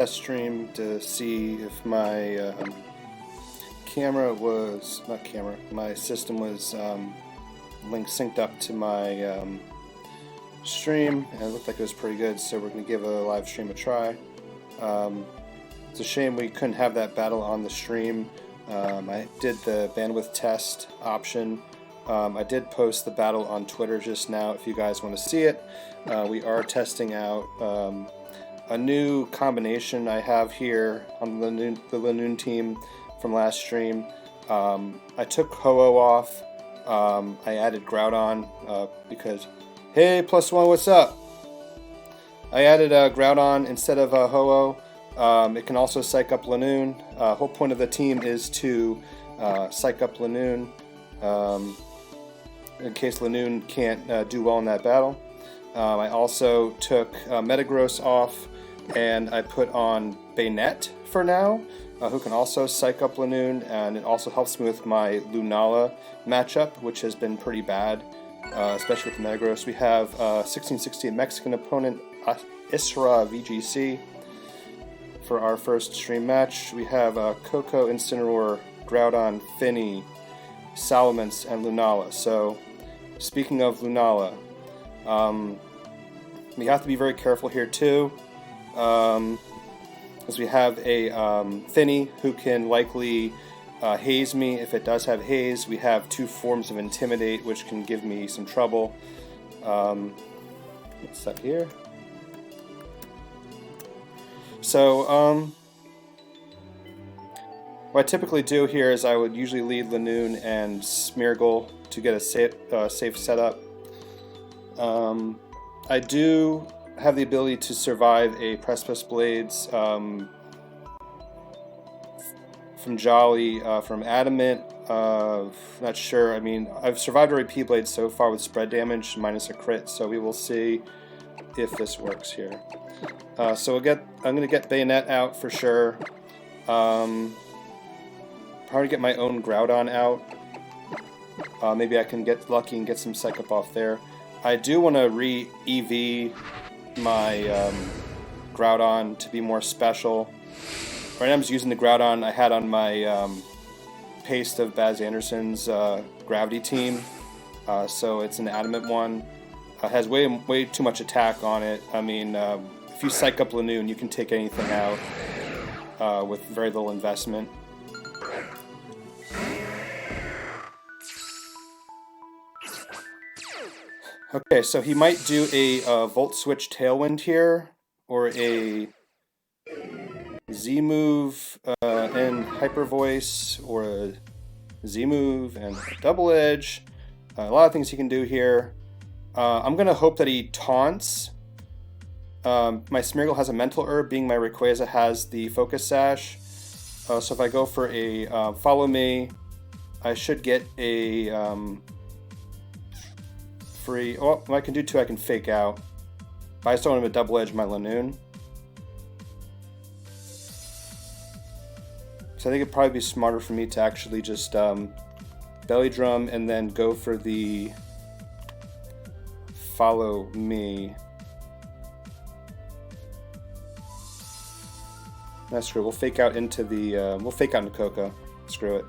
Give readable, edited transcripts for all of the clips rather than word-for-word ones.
test stream to see if my camera was, not camera, my system was synced up to my stream, and it looked like it was pretty good, so we're going to give a live stream a try. It's a shame we couldn't have that battle on the stream. I did the bandwidth test option. I did post the battle on Twitter just now if you guys want to see it. We are testing out a new combination I have here on the Linoone team from last stream. I took Ho-Oh off. I added Groudon because, hey, +1, what's up? I added Groudon instead of Ho-Oh. It can also psych up Linoone. Whole point of the team is to psych up Linoone in case Linoone can't do well in that battle. I also took Metagross off, and I put on Banette for now, who can also psych up Linoone, and it also helps me with my Lunala matchup, which has been pretty bad, especially with Metagross. We have 1660 Mexican opponent Isra VGC. For our first stream match, we have Coco, Incineroar, Groudon, Finny, Salamence, and Lunala. So, speaking of Lunala, we have to be very careful here too, as we have a Finny who can likely haze me if it does have haze. We have two forms of Intimidate, which can give me some trouble. What's up here? So, what I typically do here is I would usually lead Linoone and Smeargle to get a safe setup. I do have the ability to survive a Precipice Blades from Jolly, from Adamant, not sure. I mean, I've survived a repeat blade so far with spread damage minus a crit, so we will see if this works here. So I'm going to get Bayonet out for sure. Probably get my own Groudon out. Maybe I can get lucky and get some Psych Up off there. I do want to re-EV my Groudon to be more special. Right now I'm just using the Groudon I had on my paste of Baz Anderson's Gravity team. So it's an Adamant one. It has way too much attack on it. I mean, if you Psych Up Linoone, you can take anything out with very little investment. Okay, so he might do a Volt Switch Tailwind here, or a Z-move and Hyper Voice, or a Z-move and Double Edge. A lot of things he can do here. I'm going to hope that he taunts. My Smeargle has a Mental Herb, being my Rayquaza has the Focus Sash. So if I go for a Follow Me, I should get a free... Oh, I can do two, I can Fake Out. But I just don't want him to Double Edge my Linoone. So I think it'd probably be smarter for me to actually just Belly Drum and then go for the Follow Me. That's screw. We'll fake out into the. We'll fake out into Coco. Screw it.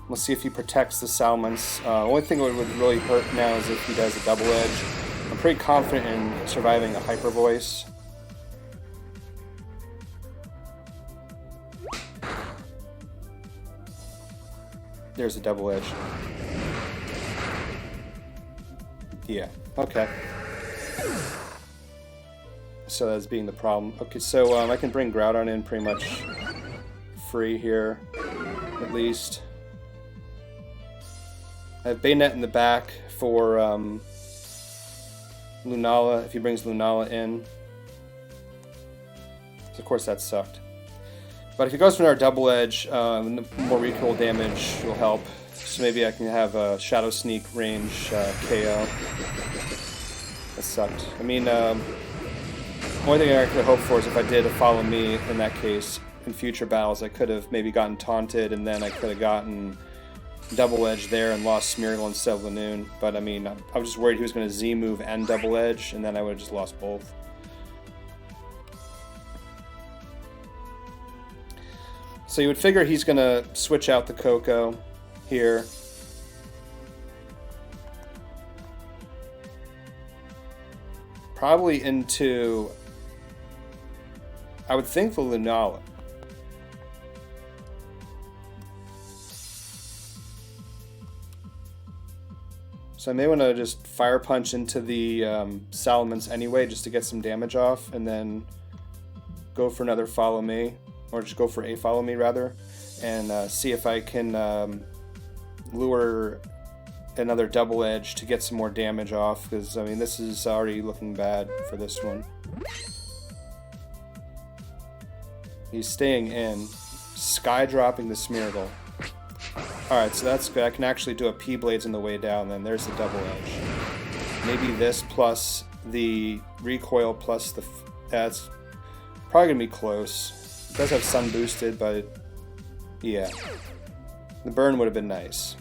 We'll see if he protects the Salamence. Only thing that would really hurt now is if he does a Double Edge. I'm pretty confident in surviving a Hyper Voice. There's a Double Edge. Yeah, okay. So that's being the problem. Okay, so I can bring Groudon in pretty much free here, at least. I have Bayonet in the back for Lunala, if he brings Lunala in. So of course that sucked. But if he goes for our Double Edge, more recoil damage will help. So maybe I can have a Shadow Sneak range KO. That sucked. I mean, only thing I could hope for is if I did a Follow Me in that case, in future battles, I could have maybe gotten taunted, and then I could have gotten Double Edge there and lost Smeargle instead of Linoone. But I mean, I was just worried he was going to Z-move and Double Edge, and then I would have just lost both. So you would figure he's going to switch out the Coco here. Probably into, I would think, the Linoone. So I may want to just Fire Punch into the Salamence anyway, just to get some damage off, and then go for another Follow Me, or just go for a Follow Me rather, and see if I can lure another Double Edge to get some more damage off, because I mean this is already looking bad for this one. He's staying in, Sky dropping the Smeargle. Alright, so that's good. I can actually do a P-Blades on the way down, then there's the Double Edge. Maybe this plus the Recoil plus the... That's probably going to be close. It does have Sun boosted, but... Yeah. The burn would have been nice.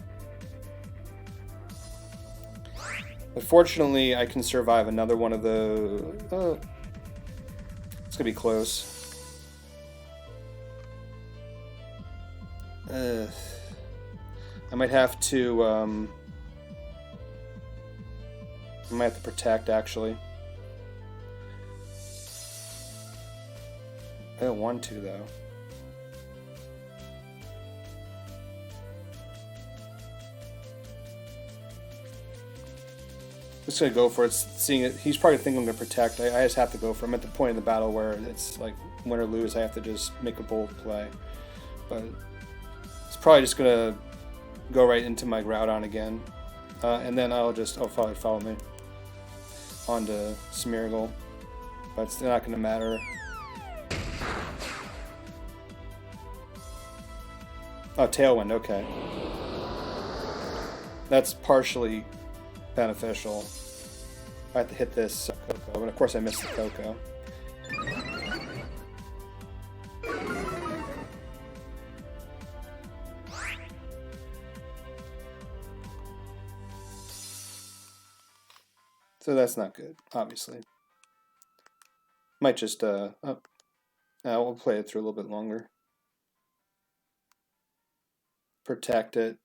But fortunately, I can survive another one of the... it's going to be close. I might have to, I might have to protect, actually. I don't want to, though. Just gonna go for it, seeing it. He's probably thinking I'm gonna protect. I just have to go for it. I'm at the point in the battle where it's like, win or lose, I have to just make a bold play. But it's probably just gonna go right into my Groudon again, and then I'll just follow me onto Smeargle, but it's not going to matter. Oh, Tailwind, okay. That's partially beneficial. I have to hit this Coco, and of course I missed the Coco. So that's not good, obviously. Might just, we'll play it through a little bit longer. Protect it.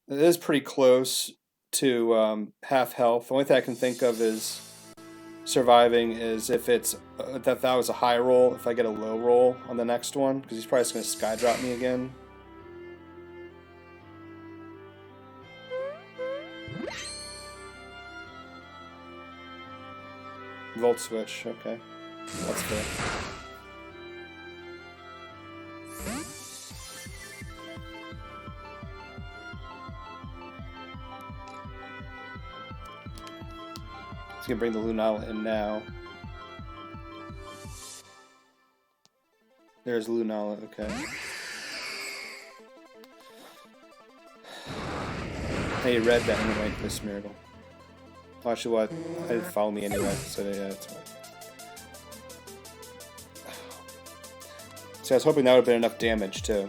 It is pretty close to half health. The only thing I can think of is surviving is if it's, that was a high roll, if I get a low roll on the next one, because he's probably just going to Sky Drop me again. Volt Switch, okay. That's fair. He's gonna bring the Lunala in now. There's Lunala, okay. Hey, read that anyway, this Smeargle. Well, actually, what? I didn't follow me anyway, so yeah, that's fine. So I was hoping that would have been enough damage, too.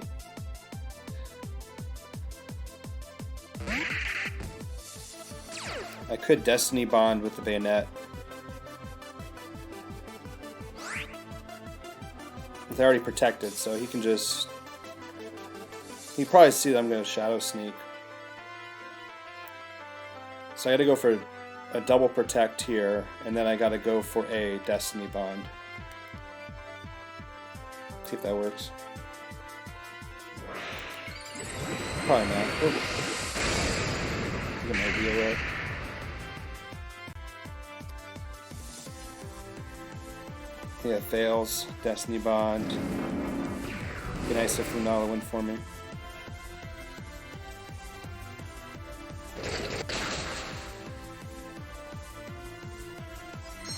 I could Destiny Bond with the Bayonet. They're already protected, so he can just... He probably see that I'm going to Shadow Sneak. So I gotta go for a double protect here, and then I gotta go for a Destiny Bond. See if that works. Probably not. Get my wheel right. Yeah, it fails. Destiny Bond. Be nice if Lunala went for me.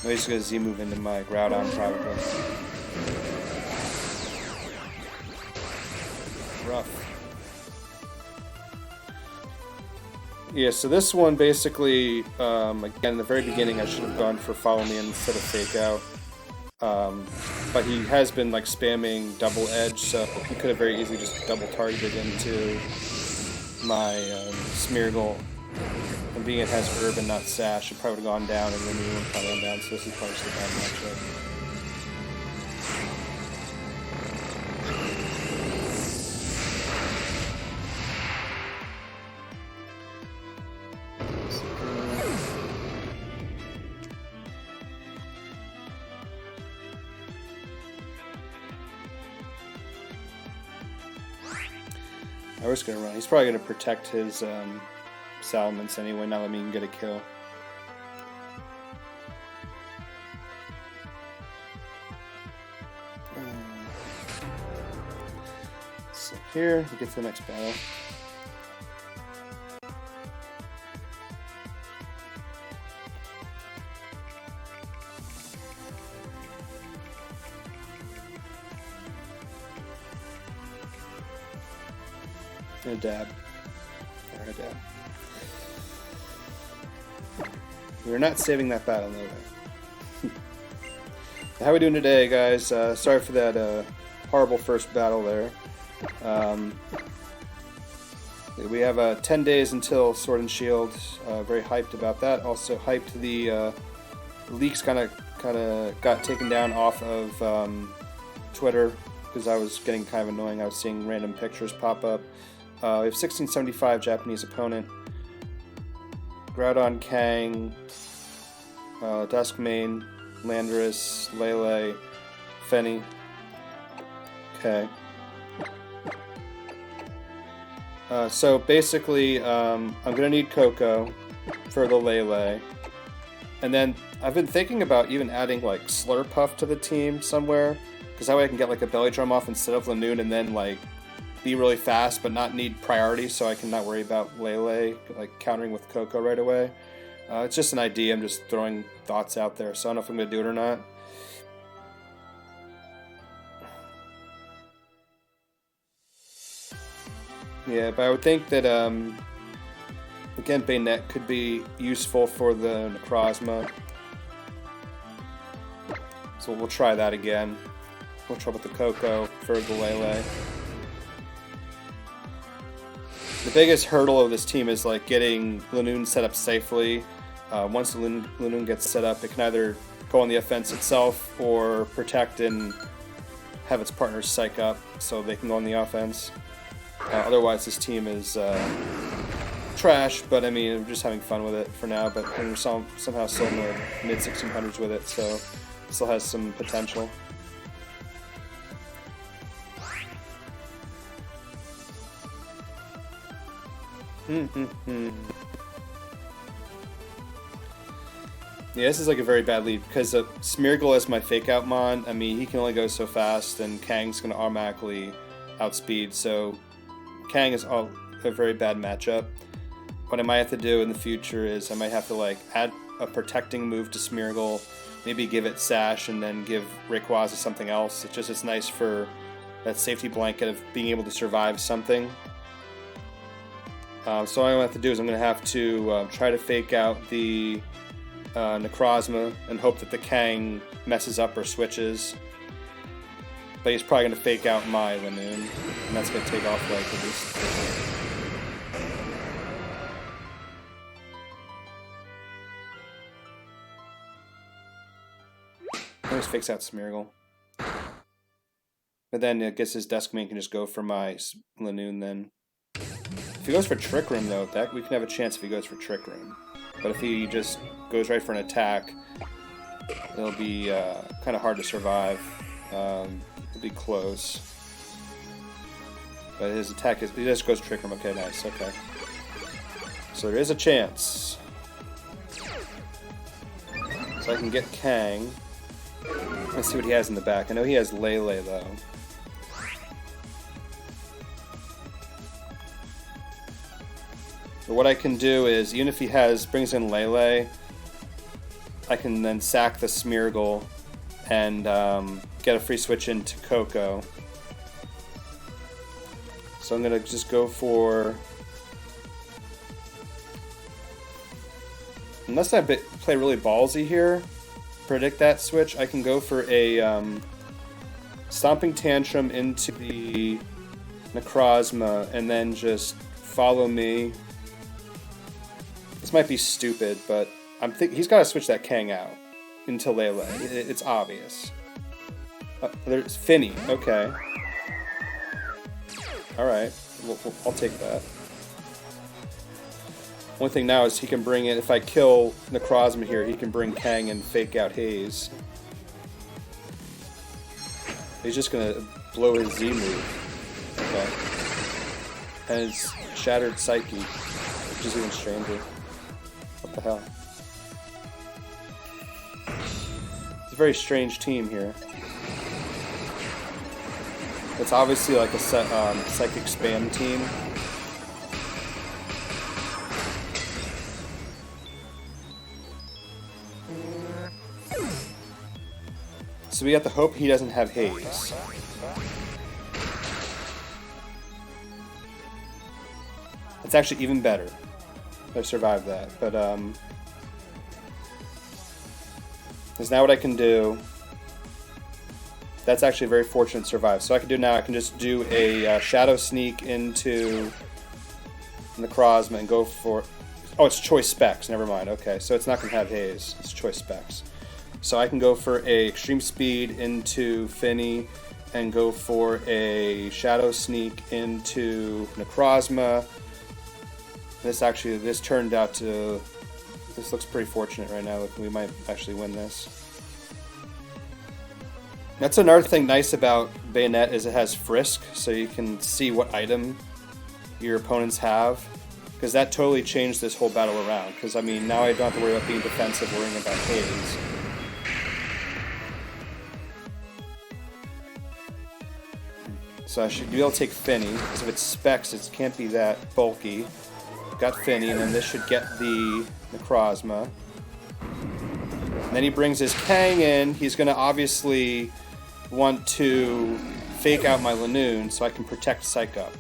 I'm just gonna Z-move into my Groudon, probably. Rough. Yeah, so this one basically, again, in the very beginning I should have gone for Follow Me instead of Fake Out. But he has been like spamming Double Edge, so he could have very easily just double targeted into my Smeargle. And being it has Herb and not Sash, it probably would have gone down, and Linoone would probably gone down, so this is probably just a bad matchup. I was gonna run. He's probably gonna protect his Salamence anyway, not let me get a kill. So here, we get to the next battle. And a dab. Or a dab. We're not saving that battle, no way. How are we doing today, guys? Sorry for that horrible first battle there. We have 10 days until Sword and Shield. Very hyped about that. Also hyped the leaks kind of got taken down off of Twitter because I was getting kind of annoying. I was seeing random pictures pop up. We have 1675 Japanese opponent. Groudon, Kang, Duskmane, Landorus, Lele, Fenny. Okay. So basically, I'm gonna need Coco for the Lele, and then I've been thinking about even adding like Slurpuff to the team somewhere, because that way I can get like a Belly Drum off instead of Linoone, and then like be really fast but not need priority, so I can not worry about Lele like countering with Coco right away. It's just an idea. I'm just throwing thoughts out there, so I don't know if I'm gonna do it or not. Yeah, but I would think that, again, Bayonet could be useful for the Necrozma. So we'll try that again. We'll try with the Coco for the Lele. The biggest hurdle of this team is like getting Linoone set up safely. Once the Linoone gets set up, it can either go on the offense itself or protect and have its partners psych up so they can go on the offense. Otherwise, this team is trash, but I mean, we're just having fun with it for now, but we're somehow still in the mid-1600s with it, so it still has some potential. Yeah, this is like a very bad lead, because Smeargle is my fake-out mon. I mean, he can only go so fast, and Kang's going to automatically outspeed, so Kang is a very bad matchup. What I might have to do in the future is I might have to like add a protecting move to Smeargle, maybe give it Sash, and then give Rayquaza something else. It's nice for that safety blanket of being able to survive something. So what I'm going to have to do is I'm going to have to try to fake out the Necrozma and hope that the Kang messes up or switches. But he's probably going to fake out my Linoone, and that's going to take off like at least. He always fakes out Smeargle. But then I guess his Duskmane can just go for my Linoone then. If he goes for Trick Room though, that we can have a chance if he goes for Trick Room. But if he just goes right for an attack, it'll be kind of hard to survive. It'll be close. But his attack is, he just goes Trick Room. Okay, nice, okay. So there is a chance. So I can get Kang. Let's see what he has in the back. I know he has Lele though. But what I can do is, even if he brings in Lele, I can then sack the Smeargle and get a free switch into Coco. So I'm gonna just go for, unless I play really ballsy here, predict that switch, I can go for a Stomping Tantrum into the Necrozma and then just follow me. This might be stupid, but he's got to switch that Kang out into Lele. It's obvious. There's Finny. Okay. Alright, I'll take that. One thing now is he can bring in, if I kill Necrozma here, he can bring Kang and fake out Haze. He's just gonna blow his Z move. Okay. And his Shattered Psyche, which is even stranger. What the hell? It's a very strange team here. It's obviously like a psychic spam team. So we have to hope he doesn't have Haze. It's actually even better. I survived that, but is now what I can do. That's actually very fortunate to survive. So I can do now, I can just do a Shadow Sneak into Necrozma and go for... Oh, it's Choice Specs, never mind. Okay, so it's not going to have Haze. It's Choice Specs. So I can go for a Extreme Speed into Finny and go for a Shadow Sneak into Necrozma. This turned out to... This looks pretty fortunate right now. We might actually win this. That's another thing nice about Bayonet is it has Frisk, so you can see what item your opponents have. Because that totally changed this whole battle around. Because, I mean, now I don't have to worry about being defensive, worrying about Haze. So I should be able to take Finny, because if it's Specs, it can't be that bulky. Got Finny, and then this should get the Necrozma. And then he brings his Kang in. He's going to obviously want to fake out my Linoone so I can protect Psych Up.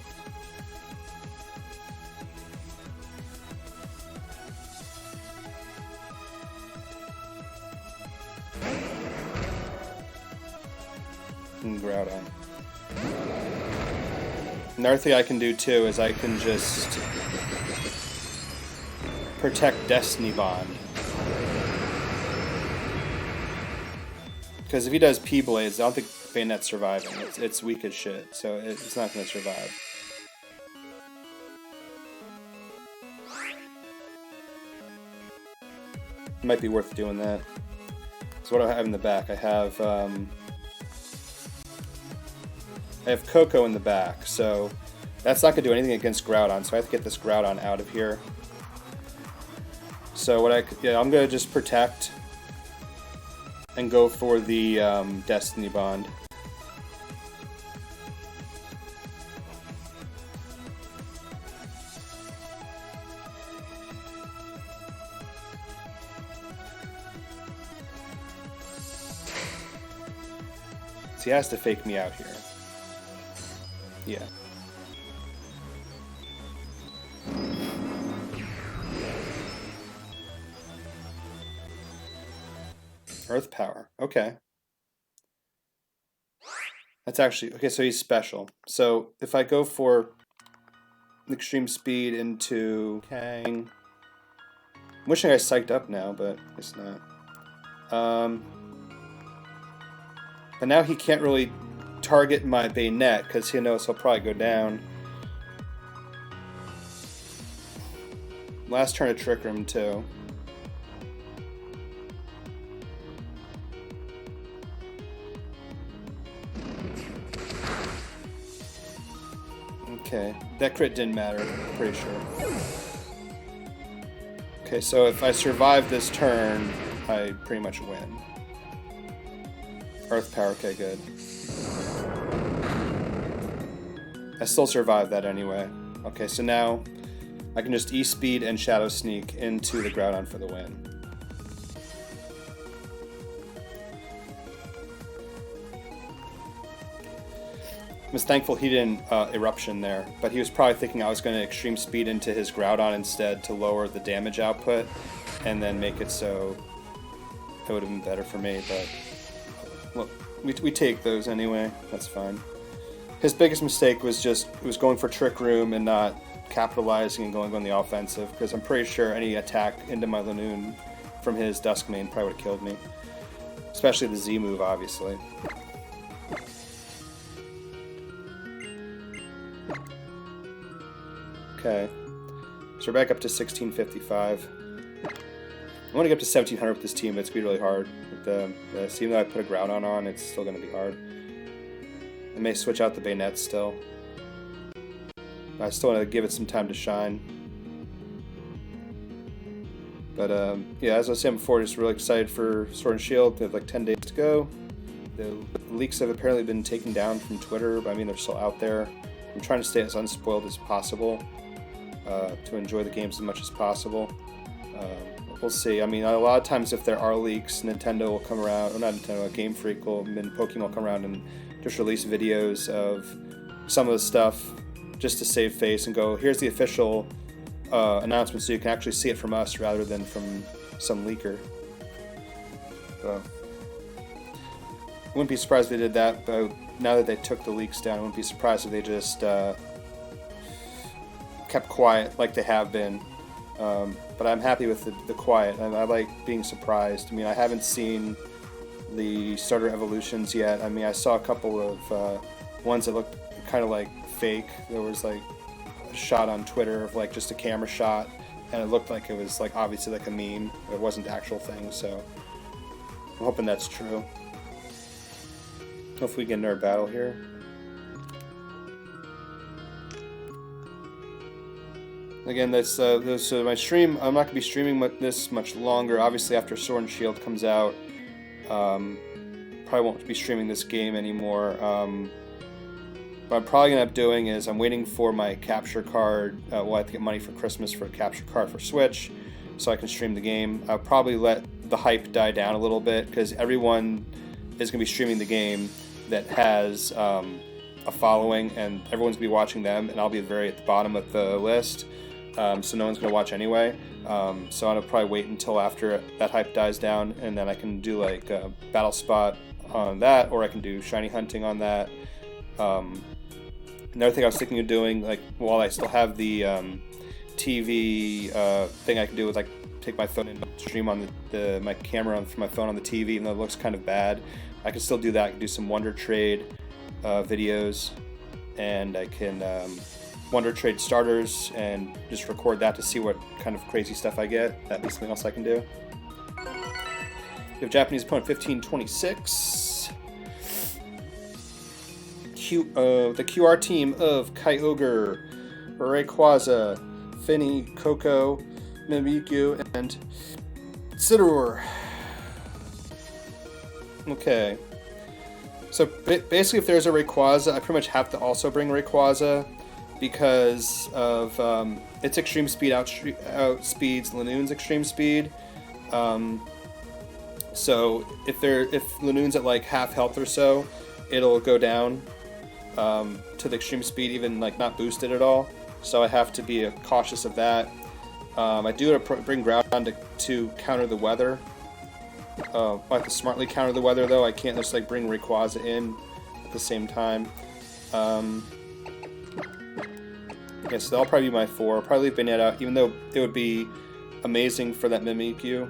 And Groudon. Another thing I can do too is I can just protect Destiny Bond. Because if he does P-Blades, I don't think Bayonet's surviving. It's weak as shit, so it's not going to survive. It might be worth doing that. So what do I have in the back? I have Coco in the back, so that's not going to do anything against Groudon, so I have to get this Groudon out of here. So I'm going to just protect and go for the Destiny Bond. So he has to fake me out here. Yeah. Earth Power. Okay. That's actually... Okay, so he's special. So if I go for Extreme Speed into Kang... I'm wishing I psyched up now, but it's not. But now he can't really target my Bayonet because he knows he'll probably go down. Last turn to Trick Room too. Okay, that crit didn't matter, I'm pretty sure. Okay, so if I survive this turn, I pretty much win. Earth Power, okay, good. I still survived that anyway. Okay, so now I can just E-Speed and Shadow Sneak into the Groudon for the win. I was thankful he didn't Eruption there, but he was probably thinking I was going to Extreme Speed into his Groudon instead to lower the damage output and then make it so it would have been better for me, but well, we take those anyway, that's fine. His biggest mistake was going for Trick Room and not capitalizing and going on the offensive, because I'm pretty sure any attack into my Linoone from his Duskmane probably would have killed me. Especially the Z move, obviously. Okay. So we're back up to 1655. I want to get up to 1700 with this team, but it's going to be really hard. With even though I put a Groudon on, it's still going to be hard. I may switch out the bayonets still. I still want to give it some time to shine. But yeah, as I was saying before, just really excited for Sword and Shield. They have like 10 days to go. The leaks have apparently been taken down from Twitter, but I mean they're still out there. I'm trying to stay as unspoiled as possible to enjoy the games as much as possible. We'll see. I mean, a lot of times if there are leaks, Nintendo will come around, or not Nintendo, Game Freak and Pokemon will come around and just release videos of some of the stuff just to save face and go, here's the official announcement so you can actually see it from us rather than from some leaker. So, I wouldn't be surprised if they did that, but now that they took the leaks down, I wouldn't be surprised if they just kept quiet like they have been. But I'm happy with the quiet, and I like being surprised. I mean, I haven't seen the starter evolutions yet. I mean, I saw a couple of ones that looked kind of like fake. There was like a shot on Twitter of like just a camera shot, and it looked like it was like obviously like a meme. It wasn't the actual thing, so I'm hoping that's true. Hopefully we get into our battle here. Again, that's my stream. I'm not going to be streaming this much longer. Obviously, after Sword and Shield comes out, probably won't be streaming this game anymore. What I'm probably going to end up doing is I'm waiting for my capture card. Well, I have to get money for Christmas for a capture card for Switch, so I can stream the game. I'll probably let the hype die down a little bit because everyone is going to be streaming the game that has a following, and everyone's going to be watching them, and I'll be very at the bottom of the list. So no one's going to watch anyway. So I'll probably wait until after that hype dies down, and then I can do like a battle spot on that, or I can do shiny hunting on that. Another thing I was thinking of doing, like while I still have the TV thing, I can do is like take my phone and stream on my camera from my phone on the TV, even though it looks kind of bad. I can still do that. I can do some Wonder Trade videos, and I can Wonder Trade starters and just record that to see what kind of crazy stuff I get. That'd be something else I can do. We have Japanese opponent 1526. The QR team of Kyogre, Rayquaza, Finny, Coco, Mimikyu, and Sidorur. Okay. So basically, if there's a Rayquaza, I pretty much have to also bring Rayquaza because of its extreme speed outspeeds Linoone's extreme speed. So if Linoone's at like half health or so, it'll go down to the extreme speed, even like not boosted at all. So I have to be cautious of that. I do have to bring Groudon to counter the weather. I have to smartly counter the weather though. I can't just like bring Rayquaza in at the same time. Okay, so that'll probably be my 4. I'll probably leave Bayonetta out, even though it would be amazing for that Mimikyu.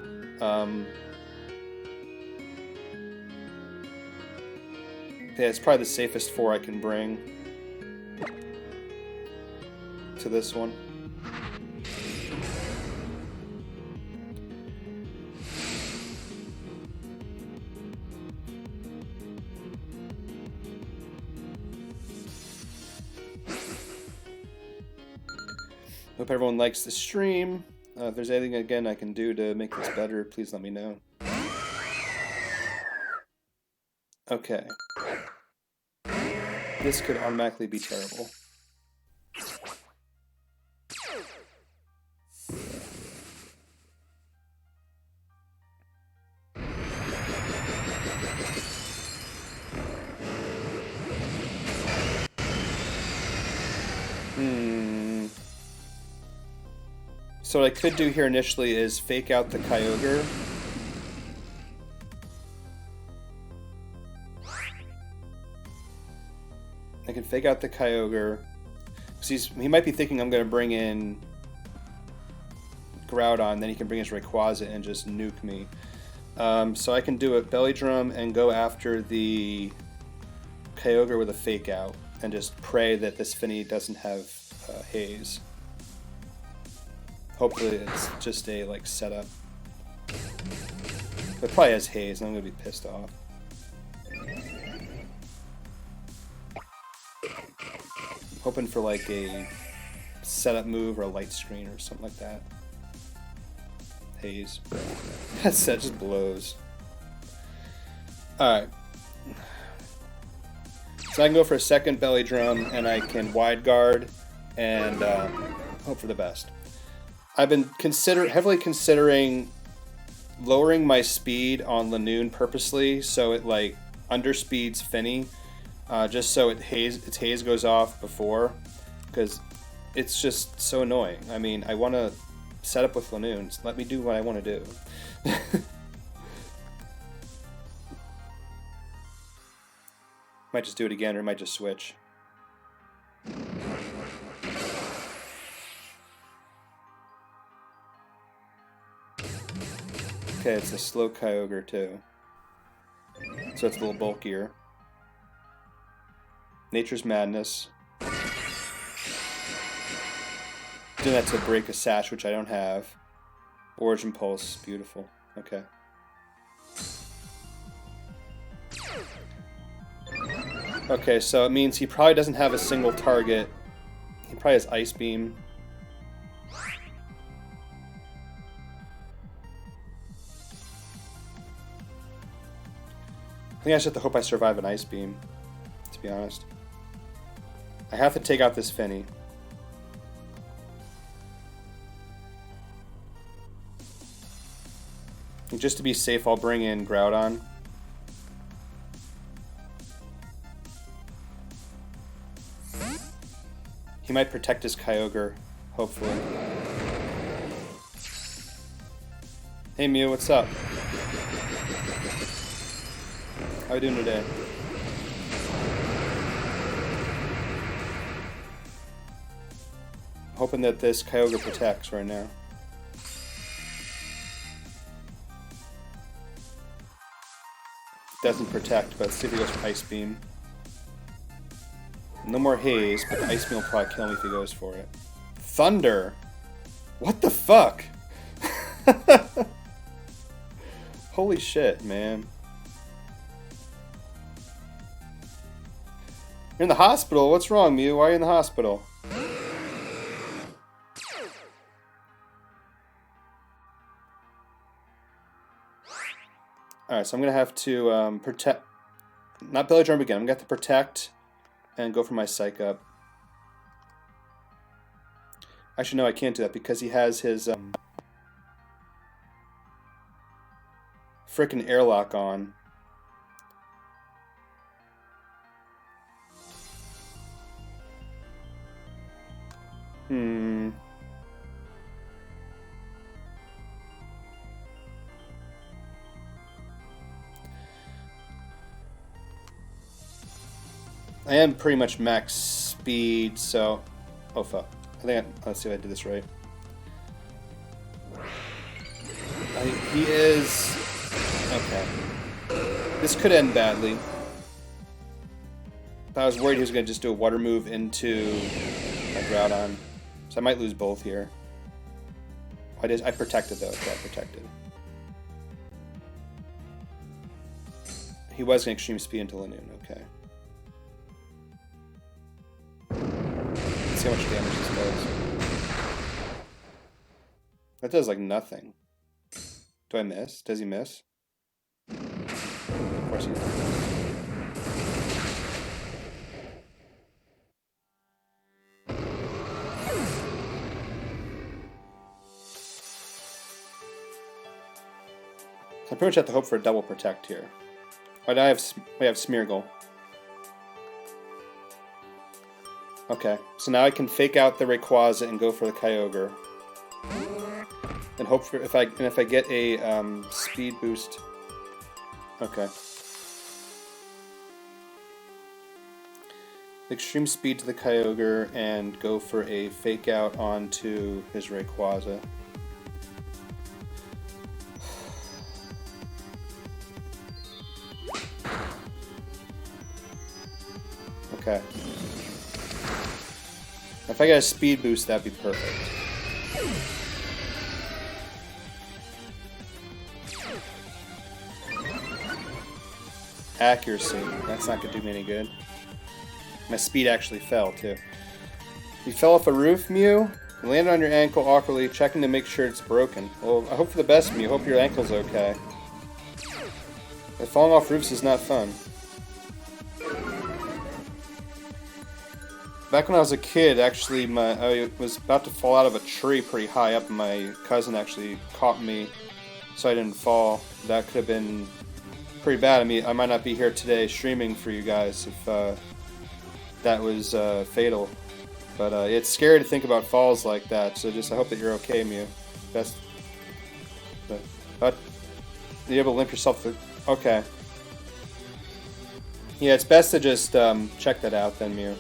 Yeah, it's probably the safest 4 I can bring to this one. Hope everyone likes the stream. If there's anything, again, I can do to make this better, please let me know. Okay. This could automatically be terrible. So what I could do here initially is fake out the Kyogre. I can fake out the Kyogre. Because he might be thinking I'm going to bring in Groudon, then he can bring his Rayquaza and just nuke me. So I can do a Belly Drum and go after the Kyogre with a fake out and just pray that this Finny doesn't have Haze. Hopefully it's just a like setup. But it probably has haze, and I'm gonna be pissed off. I'm hoping for like a setup move or a light screen or something like that. Haze. That set just blows. Alright. So I can go for a second belly drum, and I can wide guard and hope for the best. I've been heavily considering lowering my speed on Linoone purposely, so it like underspeeds Finny, just so its haze goes off before, because it's just so annoying. I mean, I want to set up with Linoone. So let me do what I want to do. Might just do it again, or might just switch. Okay, it's a slow Kyogre too. So it's a little bulkier. Nature's Madness. Doing that to break a sash, which I don't have. Origin Pulse, beautiful. Okay. Okay, so it means he probably doesn't have a single target. He probably has Ice Beam. I think I just have to hope I survive an Ice Beam, to be honest. I have to take out this Finny. And just to be safe, I'll bring in Groudon. He might protect his Kyogre, hopefully. Hey Mew, what's up? How are you doing today? Hoping that this Kyogre protects right now. Doesn't protect, but let's see if he goes for Ice Beam. No more haze, but the Ice Beam will probably kill me if he goes for it. Thunder! What the fuck? Holy shit, man. You're in the hospital? What's wrong, Mew? Why are you in the hospital? Alright, so I'm going to have to protect... Not Belly Drum again. I'm going to have to protect and go for my Psych Up. Actually, no, I can't do that because he has his frickin' airlock on. I am pretty much max speed, so... Oh, fuck. Let's see if I did this right. He is... Okay. This could end badly. I was worried he was going to just do a water move into my Groudon. So I might lose both here. I protected, though. Okay, I protected. He was going to extreme speed into Linoone. Okay. Let's see how much damage this does. That does like nothing. Do I miss? Does he miss? Of course he does. I pretty much have to hope for a double protect here. But we have Smeargle. Okay, so now I can fake out the Rayquaza and go for the Kyogre. And hope for if I get a speed boost. Okay. Extreme speed to the Kyogre and go for a fake out onto his Rayquaza. Okay. If I get a speed boost, that'd be perfect. Accuracy. That's not going to do me any good. My speed actually fell, too. You fell off a roof, Mew? You landed on your ankle awkwardly, checking to make sure it's broken. Well, I hope for the best, Mew. Hope your ankle's okay. But falling off roofs is not fun. Back when I was a kid, actually, I was about to fall out of a tree pretty high up, and my cousin actually caught me so I didn't fall. That could have been pretty bad. I mean, I might not be here today streaming for you guys if that was fatal. But it's scary to think about falls like that, so just I hope that you're okay, Mew. Best. But you're able to limp yourself through. Okay. Yeah, it's best to just check that out then, Mew.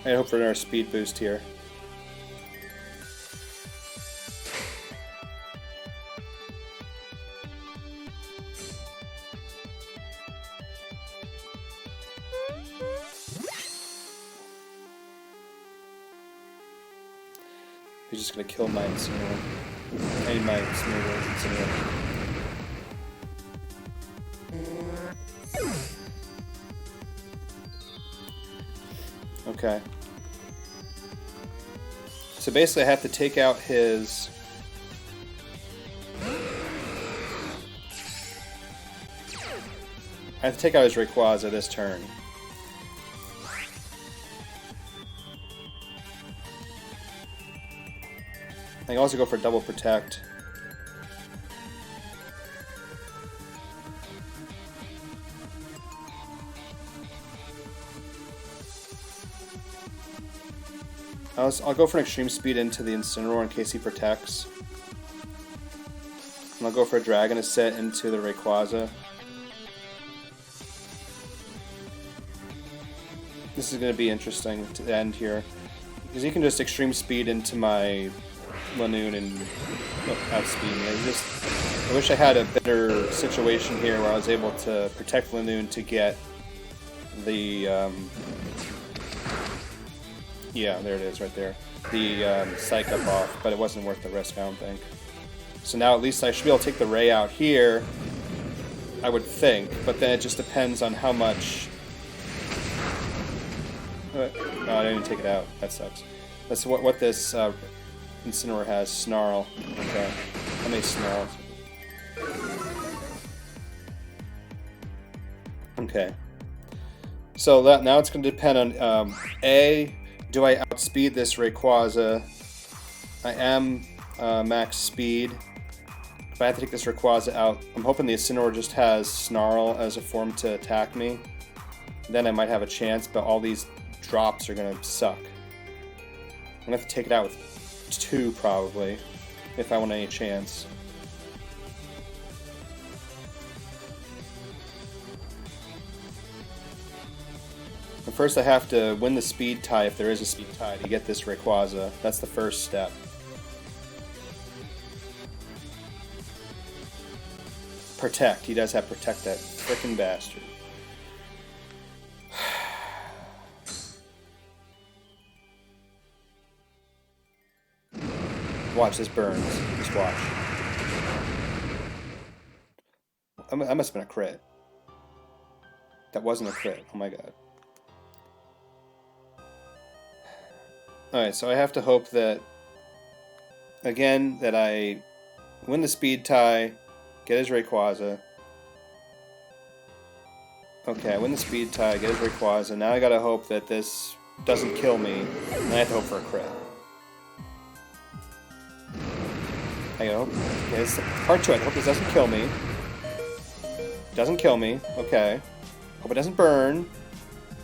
I hope for another speed boost here. He's just gonna kill my Incineroar. I need my Incineroar. Okay. So basically I have to take out his... I have to take out his Rayquaza this turn. I can also go for double protect. I'll go for an extreme speed into the Incineroar in case he protects. And I'll go for a Dragon Ascent into the Rayquaza. This is going to be interesting to end here. Because he can just extreme speed into my Linoone and outspeed me. I wish I had a better situation here where I was able to protect Linoone to get the... yeah, there it is, right there. The Psych Up off, but it wasn't worth the risk, I don't think. So now at least I should be able to take the Ray out here, I would think, but then it just depends on how much... No, I didn't even take it out. That sucks. That's what this Incineroar has. Snarl. Okay. How many Snarls? Okay. So that now it's going to depend on A... Do I outspeed this Rayquaza? I am max speed. If I have to take this Rayquaza out, I'm hoping the Incineroar just has Snarl as a form to attack me. Then I might have a chance, but all these drops are going to suck. I'm going to have to take it out with 2 probably, if I want any chance. But first I have to win the speed tie, if there is a speed tie, to get this Rayquaza. That's the first step. Protect. He does have Protect, that frickin' bastard. Watch, this burns. Just watch. That must have been a crit. That wasn't a crit. Oh my god. Alright, so I have to hope that, again, that I win the speed tie, get his Rayquaza. Okay, I win the speed tie, get his Rayquaza. Now I gotta hope that this doesn't kill me, and I have to hope for a crit. I hope. Okay, it's part 2. I hope this doesn't kill me. Doesn't kill me. Okay. Hope it doesn't burn.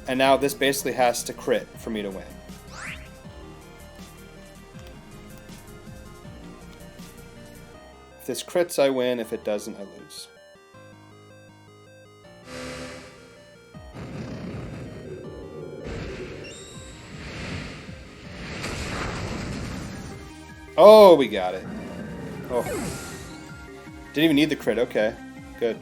And now this basically has to crit for me to win. If this crits, I win. If it doesn't, I lose. Oh, we got it. Oh. Didn't even need the crit. Okay. Good.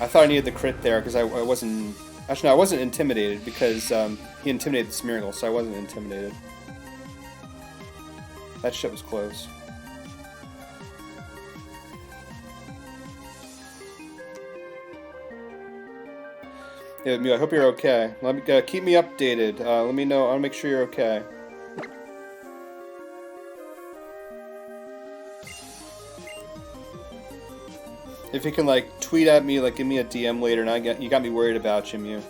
I thought I needed the crit there because I wasn't... Actually, no, I wasn't intimidated because he intimidated the Smeargle, so I wasn't intimidated. That shit was close. Yeah, Mew, I hope you're okay. Let me keep me updated. Let me know. I'll make sure you're okay. If you can, like, tweet at me, like, give me a DM later, and you got me worried about you, Mew.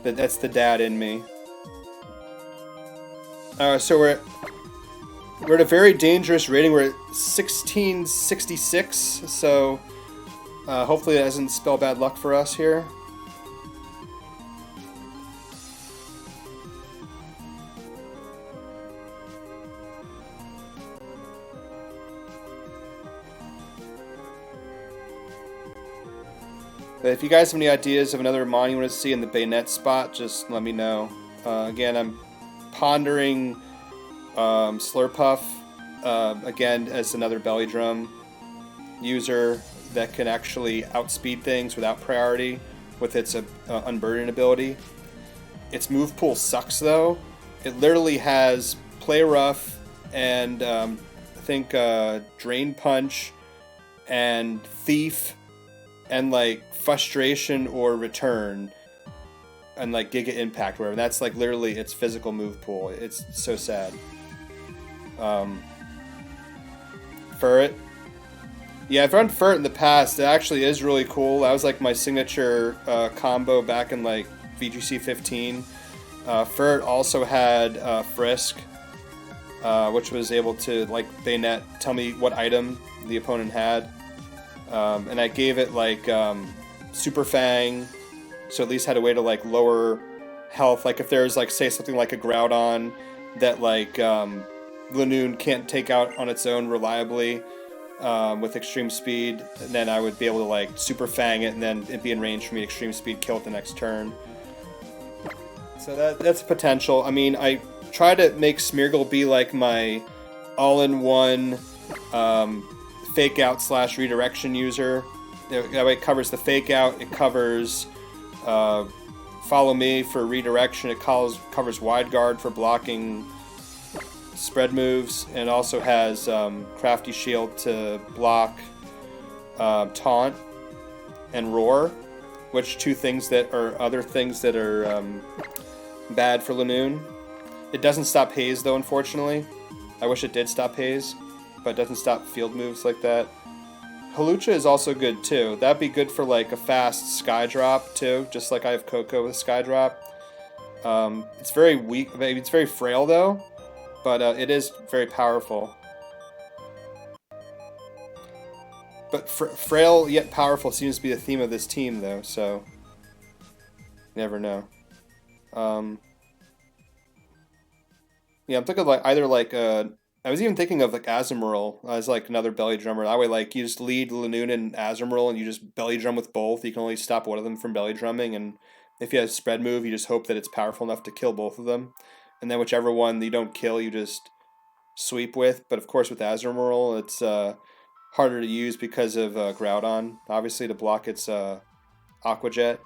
That's the dad in me. So we're at a very dangerous rating. We're at 1666, so hopefully that doesn't spell bad luck for us here. But if you guys have any ideas of another mon you want to see in the Bayonet spot, just let me know. Again, I'm pondering Slurpuff, again, as another Belly Drum user that can actually outspeed things without priority with its Unburden ability. Its move pool sucks, though. It literally has Play Rough and I think Drain Punch and Thief and like Frustration or Return and like Giga Impact, whatever. That's like literally its physical move pool. It's so sad. Furret. Yeah, I've run Furret in the past. It actually is really cool. That was like my signature combo back in like VGC 15. Furret also had Frisk, which was able to, like Bayonet, tell me what item the opponent had. And I gave it like Super Fang, so at least had a way to like lower health. Like if there's like, say, something like a Groudon that like Linoone can't take out on its own reliably with extreme speed, and then I would be able to like Super Fang it, and then it'd be in range for me extreme speed, kill it the next turn. So that's potential. I mean, I try to make Smeargle be like my all-in-one fake out / redirection user. That way it covers the fake out, it covers Follow Me for redirection, it covers Wide Guard for blocking spread moves, and also has Crafty Shield to block Taunt and Roar, which two things that are other things that are bad for Linoone. It doesn't stop Haze though, unfortunately. I wish it did stop Haze, but it doesn't stop field moves like that. Hawlucha is also good too. That'd be good for like a fast Sky Drop too, just like I have Coco with Sky Drop. It's very weak, maybe it's very frail though, but it is very powerful. But frail yet powerful seems to be the theme of this team though, so you never know. Yeah, I'm thinking of like either like I was even thinking of like Azumarill as like another belly drummer. That way, like you just lead Linoone and Azumarill, and you just belly drum with both. You can only stop one of them from belly drumming, and if you have a spread move, you just hope that it's powerful enough to kill both of them. And then whichever one you don't kill, you just sweep with. But of course, with Azumarill, it's harder to use because of Groudon, obviously, to block its Aqua Jet.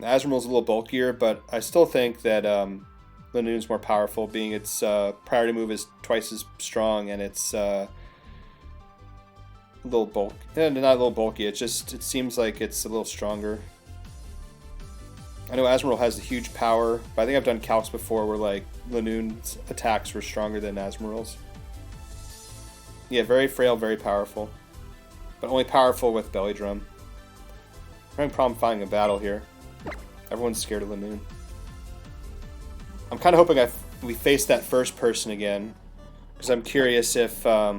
Azumarill is a little bulkier, but I still think that Linoone's more powerful, being its priority move is twice as strong, and it's a little bulky. Not a little bulky, it seems like it's a little stronger. I know Azumarill has a huge power, but I think I've done calcs before where like Linoone's attacks were stronger than Azumarill's. Yeah, very frail, very powerful. But only powerful with Belly Drum. I'm having a problem finding a battle here. Everyone's scared of Linoone. I'm kind of hoping we face that first person again, because I'm curious if I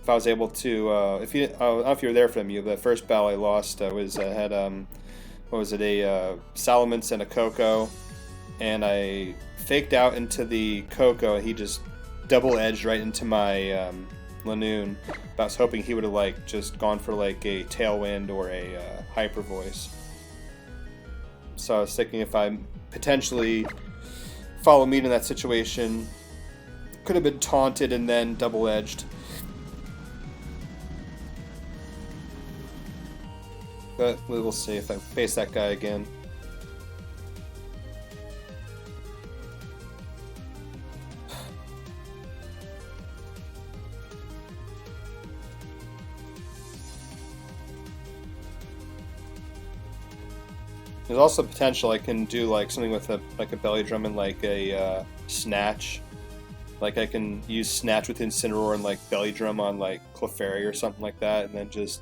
was able to. I don't know if you were there for me. The first battle I lost had what was it, a Salamence and a Coco, and I faked out into the Coco, and he just double edged right into my Linoone. But I was hoping he would have like just gone for like a Tailwind or a Hyper Voice. So I was thinking if I potentially Follow Me in that situation, could have been taunted and then double-edged. But we'll see if I face that guy again. There's also potential I can do like something with a belly drum and like a snatch. Like I can use snatch with Incineroar and like belly drum on like Clefairy or something like that, and then just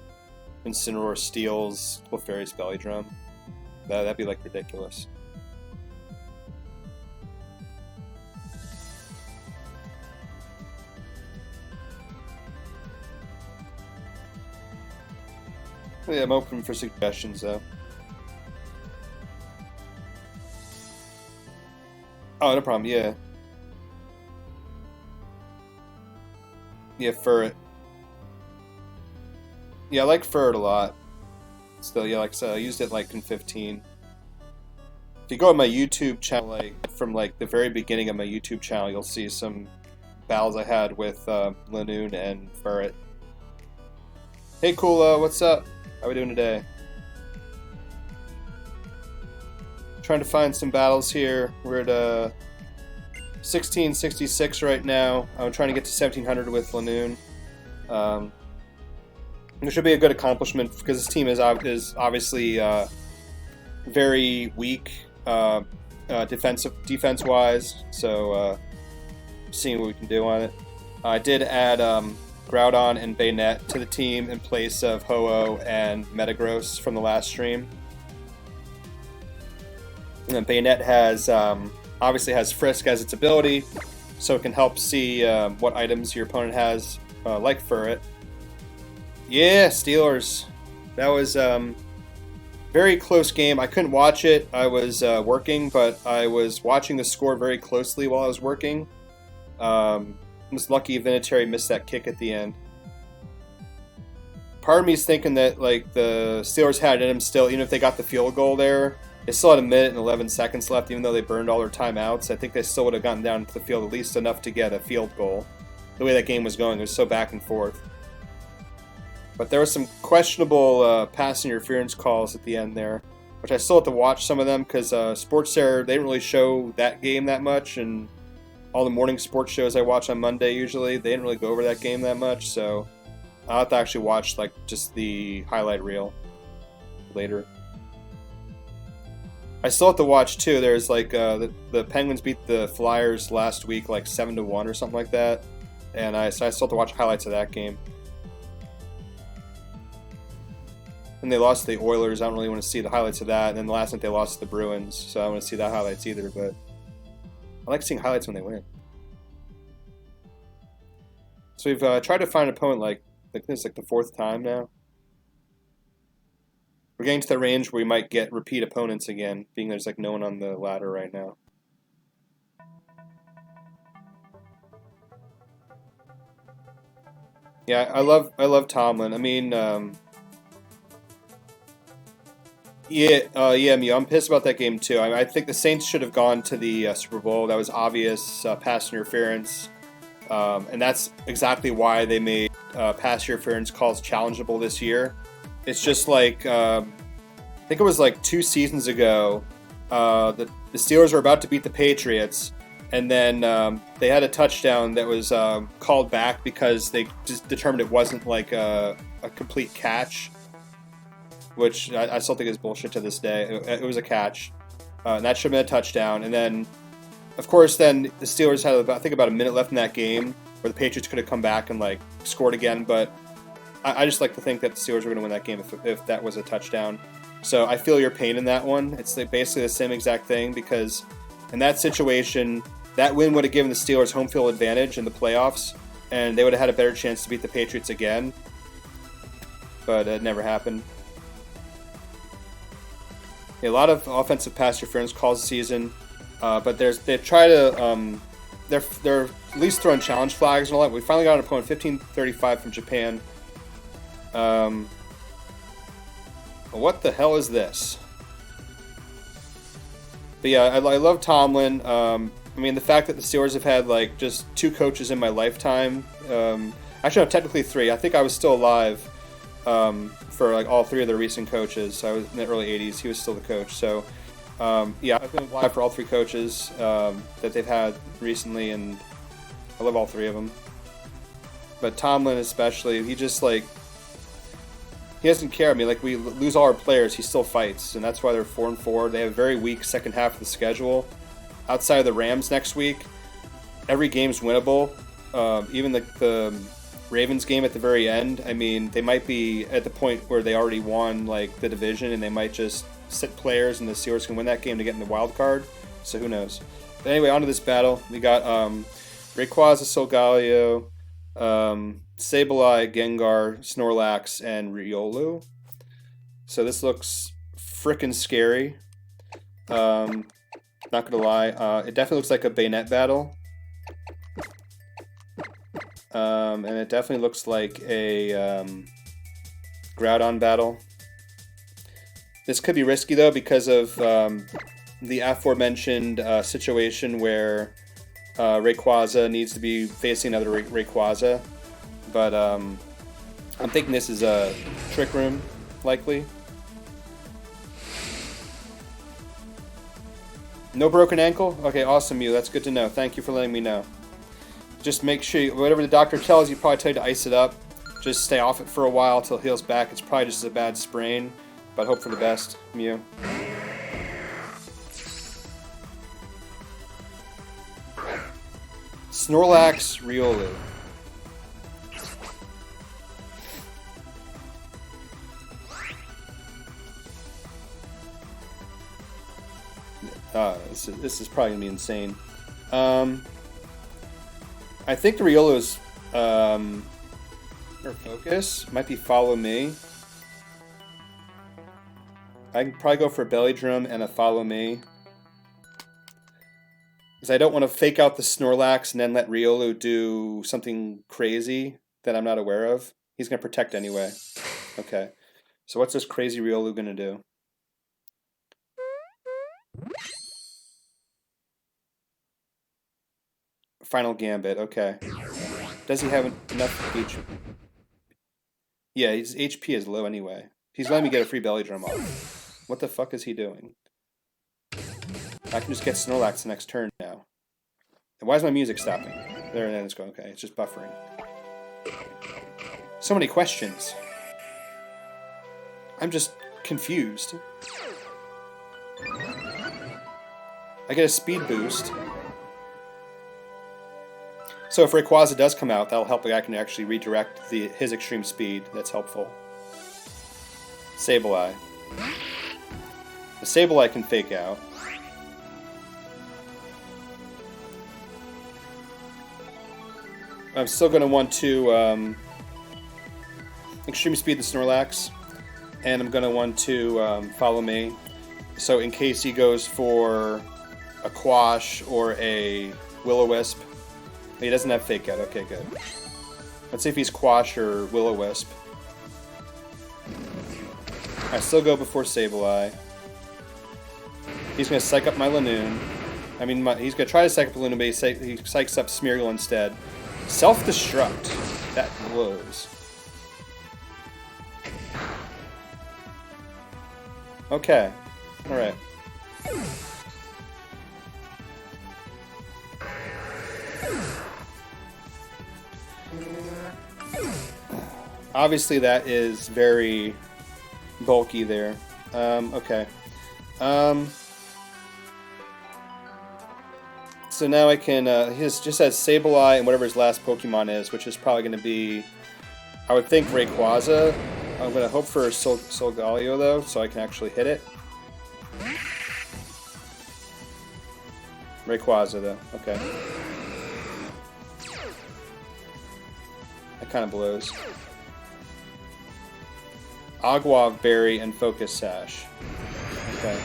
Incineroar steals Clefairy's belly drum. That'd be like ridiculous. Yeah, I'm open for suggestions though. Oh, no problem, yeah. Yeah, Furret. Yeah, I like Furret a lot. Still, yeah, like so I used it like in 15. If you go on my YouTube channel, like from like the very beginning of my YouTube channel, you'll see some battles I had with Linoone and Furret. Hey, Kula, what's up? How we doing today? Trying to find some battles here. We're at 1666 right now. I'm trying to get to 1700 with Linoone. It should be a good accomplishment because this team is obviously very weak defense-wise. So seeing what we can do on it. I did add Groudon and Bayonet to the team in place of Ho-Oh and Metagross from the last stream. And Bayonet has obviously has Frisk as its ability, so it can help see what items your opponent has, like Furret. Yeah, Steelers. That was very close game. I couldn't watch it. I was working, but I was watching the score very closely while I was working. I was lucky Vinatieri missed that kick at the end. Part of me is thinking that like the Steelers had it in them still, even if they got the field goal there. They still had a minute and 11 seconds left, even though they burned all their timeouts. I think they still would have gotten down to the field at least enough to get a field goal. The way that game was going, it was so back and forth. But there was some questionable pass interference calls at the end there, which I still have to watch some of them because SportsCenter, they didn't really show that game that much, and all the morning sports shows I watch on Monday usually, they didn't really go over that game that much, so I'll have to actually watch like just the highlight reel later. I still have to watch too. There's like the Penguins beat the Flyers last week like 7-1 or something like that, and so I still have to watch highlights of that game. And they lost to the Oilers. I don't really want to see the highlights of that. And then the last night they lost to the Bruins, so I don't want to see that highlights either. But I like seeing highlights when they win. So we've tried to find an opponent like this is like the 4th time now. We're getting to the range where we might get repeat opponents again, being there's like no one on the ladder right now. Yeah, I love Tomlin. I mean, yeah, Mew. I'm pissed about that game too. I think the Saints should have gone to the Super Bowl. That was obvious pass interference, and that's exactly why they made pass interference calls challengeable this year. It's just like I think it was like 2 seasons ago, the Steelers were about to beat the Patriots, and then they had a touchdown that was called back because they just determined it wasn't like a complete catch, which I still think is bullshit to this day. It was a catch, and that should have been a touchdown. And then, of course, then the Steelers had I think about a minute left in that game where the Patriots could have come back and like scored again, but I just like to think that the Steelers were going to win that game if that was a touchdown. So I feel your pain in that one. It's basically the same exact thing because in that situation, that win would have given the Steelers home field advantage in the playoffs, and they would have had a better chance to beat the Patriots again. But it never happened. Yeah, a lot of offensive pass interference calls this season, but they try to they're at least throwing challenge flags and all that. We finally got an opponent 1535 from Japan. What the hell is this? But yeah, I love Tomlin. I mean, the fact that the Steelers have had like just 2 coaches in my lifetime. Actually, no, technically 3. I think I was still alive for like all three of the recent coaches. So I was in the early '80s. He was still the coach. So yeah, I've been live for all three coaches that they've had recently, and I love all three of them. But Tomlin especially, he just like he doesn't care. I mean, like we lose all our players, he still fights, and that's why they're 4-4. They have a very weak second half of the schedule. Outside of the Rams next week, every game's winnable. Even the Ravens game at the very end. I mean, they might be at the point where they already won like the division, and they might just sit players, and the Steelers can win that game to get in the wild card. So who knows? But anyway, on to this battle. We got Rayquaza, Solgaleo, Sableye, Gengar, Snorlax, and Riolu. So this looks frickin' scary. Not gonna lie, it definitely looks like a Bayonet battle. And it definitely looks like a Groudon battle. This could be risky though because of the aforementioned situation where Rayquaza needs to be facing another Rayquaza. But I'm thinking this is a Trick Room, likely. No broken ankle? Okay, awesome, Mew. That's good to know. Thank you for letting me know. Just make sure, whatever the doctor tells you, probably tell you to ice it up. Just stay off it for a while till it heals back. It's probably just a bad sprain, but hope for the best, Mew. Snorlax, Riolu. This is probably going to be insane. I think the Riolu's or Focus might be Follow Me. I can probably go for a Belly Drum and a Follow Me. Because I don't want to fake out the Snorlax and then let Riolu do something crazy that I'm not aware of. He's going to protect anyway. Okay. So what's this crazy Riolu going to do? Final Gambit, okay. Does he have enough HP? Yeah, his HP is low anyway. He's letting me get a free Belly Drum off. What the fuck is he doing? I can just get Snorlax the next turn now. And why is my music stopping? There, and then it's going, okay, it's just buffering. So many questions. I'm just confused. I get a speed boost. So if Rayquaza does come out, that'll help. I can actually redirect his extreme speed. That's helpful. Sableye. The Sableye can fake out. I'm still going to want to extreme speed the Snorlax. And I'm going to want to Follow Me. So in case he goes for a Quash or a Will-O-Wisp. He doesn't have Fake Out. Okay, good. Let's see if he's Quash or Will-O-Wisp. I still go before Sableye. He's going to psych up my Linoone. I mean, he's going to try to psych up Linoone, but he psychs up Smeargle instead. Self-destruct. That blows. Okay. Alright. Obviously that is very bulky there. Okay. So now I can, he just has Sableye and whatever his last Pokemon is, which is probably going to be, I would think, Rayquaza. I'm going to hope for Solgaleo, though, so I can actually hit it. Rayquaza, though. Okay. That kind of blows. Agua Berry and Focus Sash. Okay.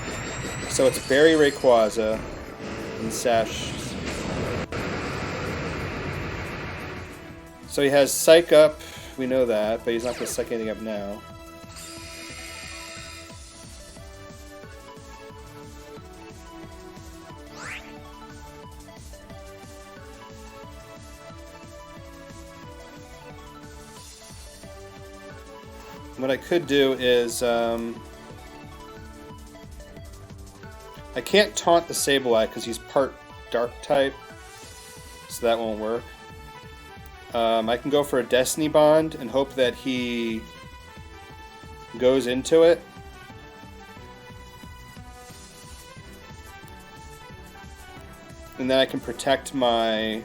So it's Berry, Rayquaza, and Sash. So he has Psych Up, we know that, but he's not going to Psych anything up now. What I could do is, I can't taunt the Sableye because he's part dark type, so that won't work. I can go for a Destiny Bond and hope that he goes into it. And then I can protect my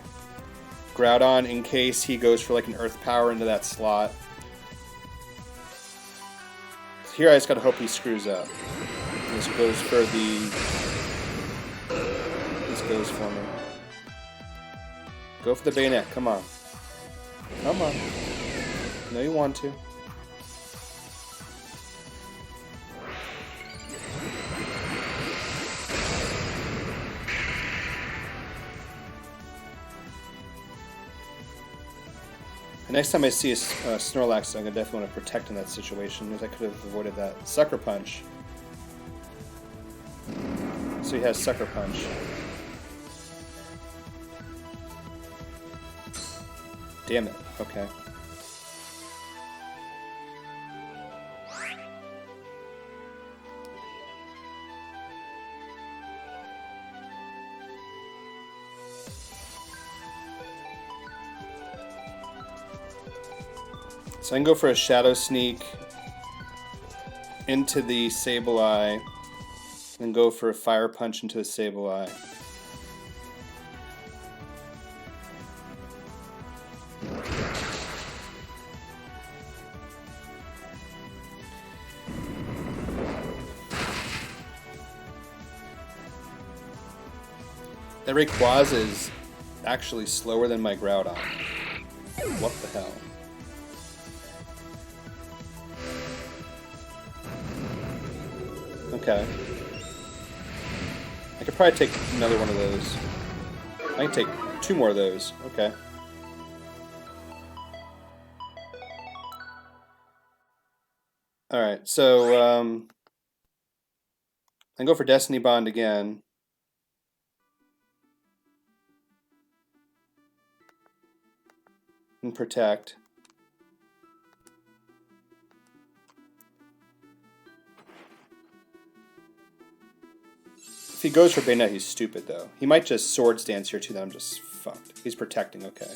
Groudon in case he goes for like an Earth Power into that slot. Here I just gotta hope he screws up. This goes for the... This goes for me. Go for the Bayonet, come on. Come on. No, you want to. The next time I see a Snorlax, I'm going to definitely want to protect in that situation, because I could have avoided that. Sucker Punch. So he has Sucker Punch. Damn it. Okay. So I can go for a Shadow Sneak into the Sableye, and go for a Fire Punch into the Sableye. That Rayquaza is actually slower than my Groudon. What the hell? Okay. I could probably take another one of those. I can take 2 more of those. Okay. Alright, so, I can go for Destiny Bond again. And protect. If he goes for Bayonet, he's stupid, though. He might just Swords Dance here, too, then I'm just fucked. He's protecting, okay.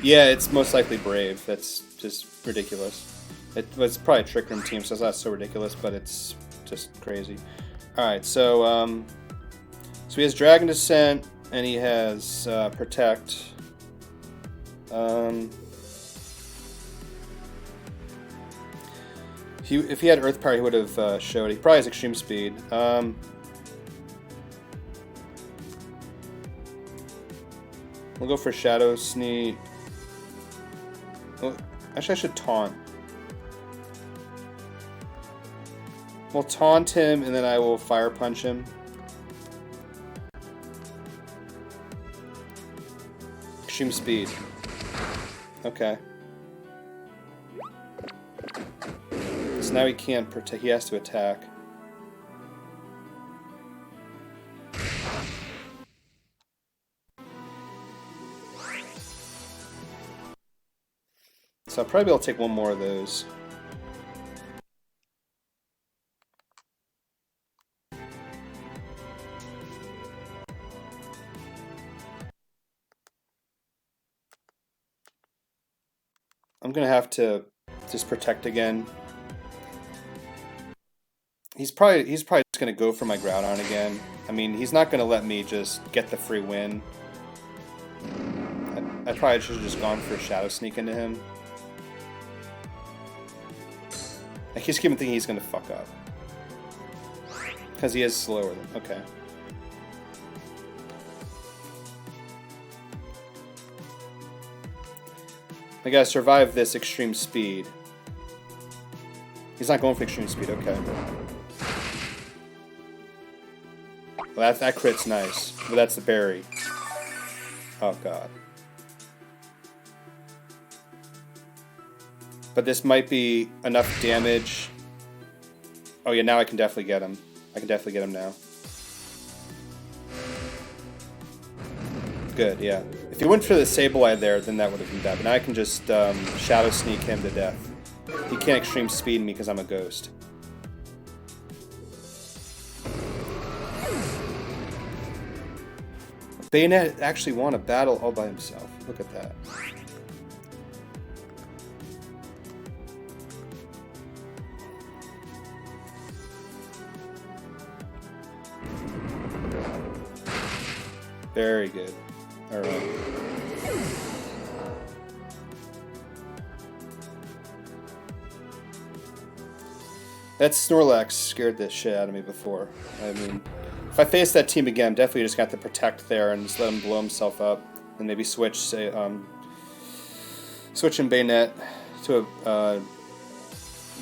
Yeah, it's most likely Brave. That's just ridiculous. It was probably a Trick Room team, so it's not so ridiculous, but it's just crazy. Alright, so he has Dragon Descent, and he has Protect. If he had Earth Power, he would have showed. He probably has Extreme Speed. We'll go for Shadow Sneak. Well, actually, I should Taunt. We'll Taunt him, and then I will Fire Punch him. Extreme Speed. Okay. So now he can't protect, he has to attack. So I'll probably be able to take 1 more of those. I'm gonna have to just protect again. He's probably just gonna go for my Groudon again. I mean, he's not gonna let me just get the free win. I probably should have just gone for a Shadow Sneak into him. I just keep thinking he's gonna fuck up because he is slower than. Okay. I gotta survive this Extreme Speed. He's not going for Extreme Speed, okay. Well, that crit's nice, but that's the berry. Oh god. But this might be enough damage. Oh yeah, now I can definitely get him. I can definitely get him now. Good, yeah. If you went for the Sableye there, then that would have been bad. But now I can just Shadow Sneak him to death. He can't Extreme Speed me because I'm a ghost. Bayonet actually won a battle all by himself. Look at that. Very good. Alright. That Snorlax scared the shit out of me before. I mean, if I face that team again, definitely just got to protect there and just let him blow himself up. And maybe switch, say, switch in Bayonet to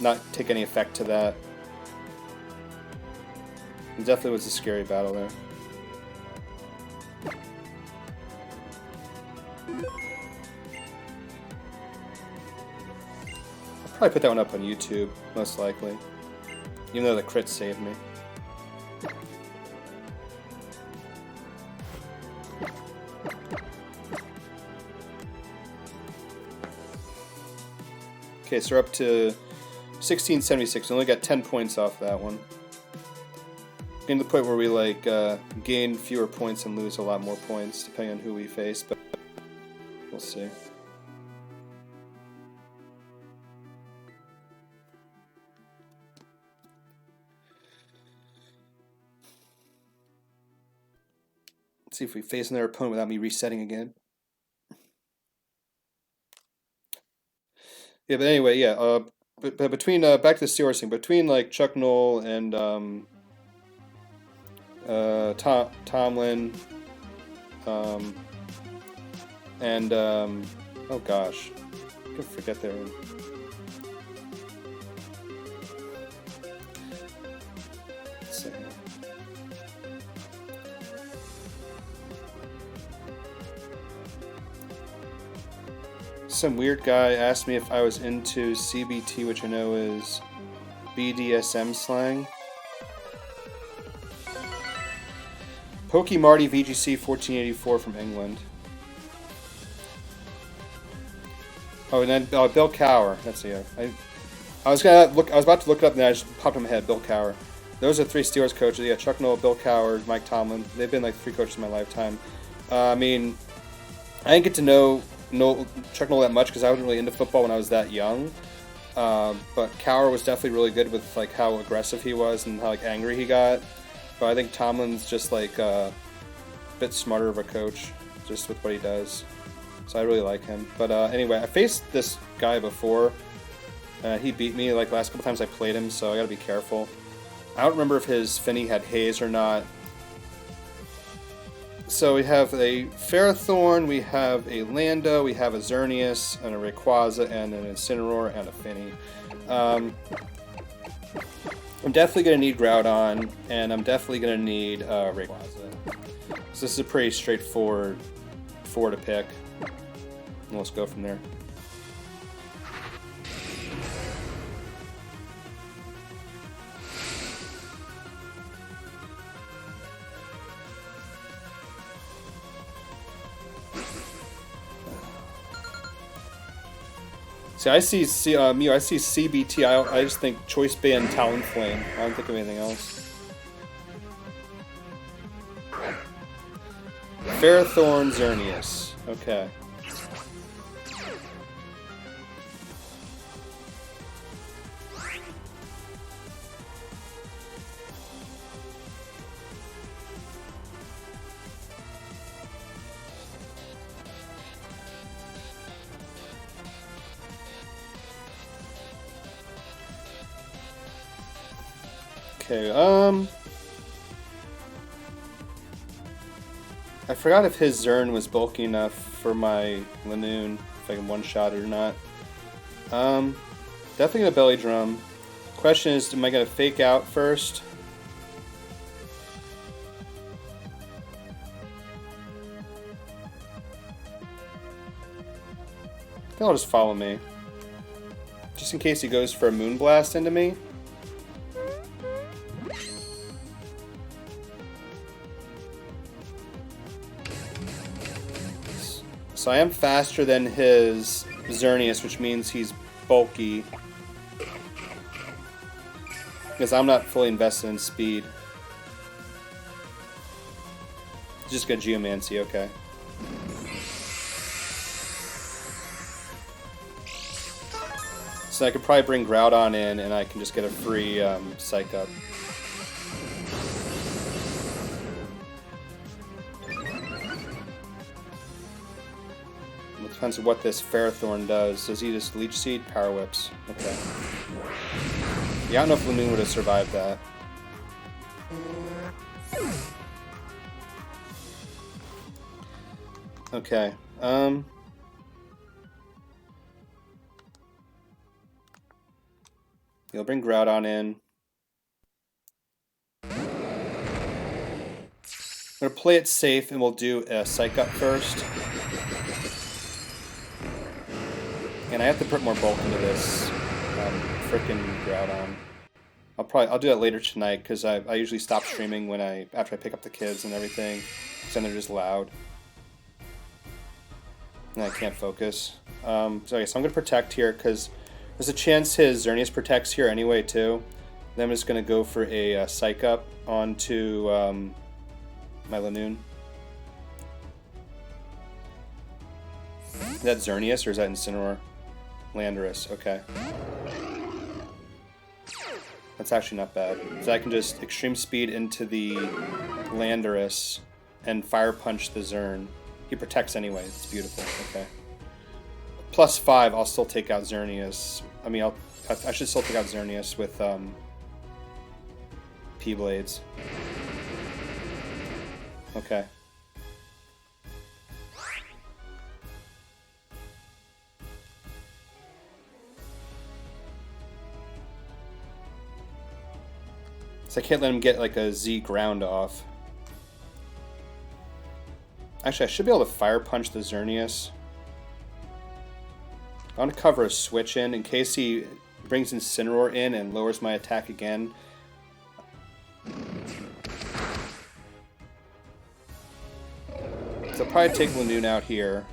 not take any effect to that. It definitely was a scary battle there. I'll probably put that one up on YouTube, most likely. Even though the crit saved me. Okay, so we're up to 1676. We only got 10 points off that one. Getting to the point where we like gain fewer points and lose a lot more points, depending on who we face, but we'll see. Let's see if we face another opponent without me resetting again. Yeah, but anyway, yeah. But between back to the Steelers thing, between like Chuck Noll and Tomlin, and oh gosh, I can forget their name. Let's see. Some weird guy asked me if I was into CBT, which I know is BDSM slang. Pokey Marty VGC 1484 from England. Oh, and then Bill Cower. That's the I was about to look it up, and then I just popped in my head. Bill Cower. Those are 3 Steelers coaches. Yeah, Chuck Noll, Bill Cower, Mike Tomlin. They've been like 3 coaches in my lifetime. I mean, I didn't get to know Chuck Noll that much because I wasn't really into football when I was that young. But Cower was definitely really good with like how aggressive he was and how like angry he got. But I think Tomlin's just like a bit smarter of a coach, just with what he does. So I really like him. But anyway, I faced this guy before. He beat me like last couple times I played him, so I gotta be careful. I don't remember if his Finny had haze or not. So we have a Ferrothorn, we have a Lando, we have a Xerneas, and a Rayquaza, and an Incineroar, and a Finny. I'm definitely going to need Groudon, and I'm definitely going to need Rayquaza. So this is a pretty straightforward 4 to pick. And let's go from there. See, I see CBT. I just think Choice Band Talonflame. I don't think of anything else. Ferrothorn Xerneas. Okay. Okay, I forgot if his Zern was bulky enough for my Linoone, if I can one-shot it or not. Definitely gonna Belly Drum. Question is, am I gonna fake out first? I think I'll just follow me. Just in case he goes for a Moonblast into me. So I am faster than his Xerneas, which means he's bulky. Because I'm not fully invested in speed. Just got Geomancy, okay. So I could probably bring Groudon in and I can just get a free Psych Up. It depends on what this Ferrothorn does. Does he just Leech Seed? Power Whips. Okay. Yeah, I don't know if Linoone would have survived that. Okay. You'll bring Groudon in. I'm gonna play it safe and we'll do a Psych Up first. And I have to put more bulk into this frickin' Groudon. I'll do that later tonight because I usually stop streaming when after I pick up the kids and everything, because then they're just loud and I can't focus. So I guess I'm gonna protect here because there's a chance his Xerneas protects here anyway too. Then I'm just gonna go for a Psych Up onto my Linoone. Is that Xerneas or is that Incineroar? Landorus, okay. That's actually not bad. So I can just Extreme Speed into the Landorus and Fire Punch the Xern. He protects anyway, it's beautiful, okay. +5, I'll still take out Xerneas. I mean, I should still take out Xerneas with P-Blades. Okay. So I can't let him get like a Z ground off. Actually, I should be able to Fire Punch the Xerneas. I want to cover a switch in case he brings Incineroar in and lowers my attack again. So I'll probably take Linoone out here.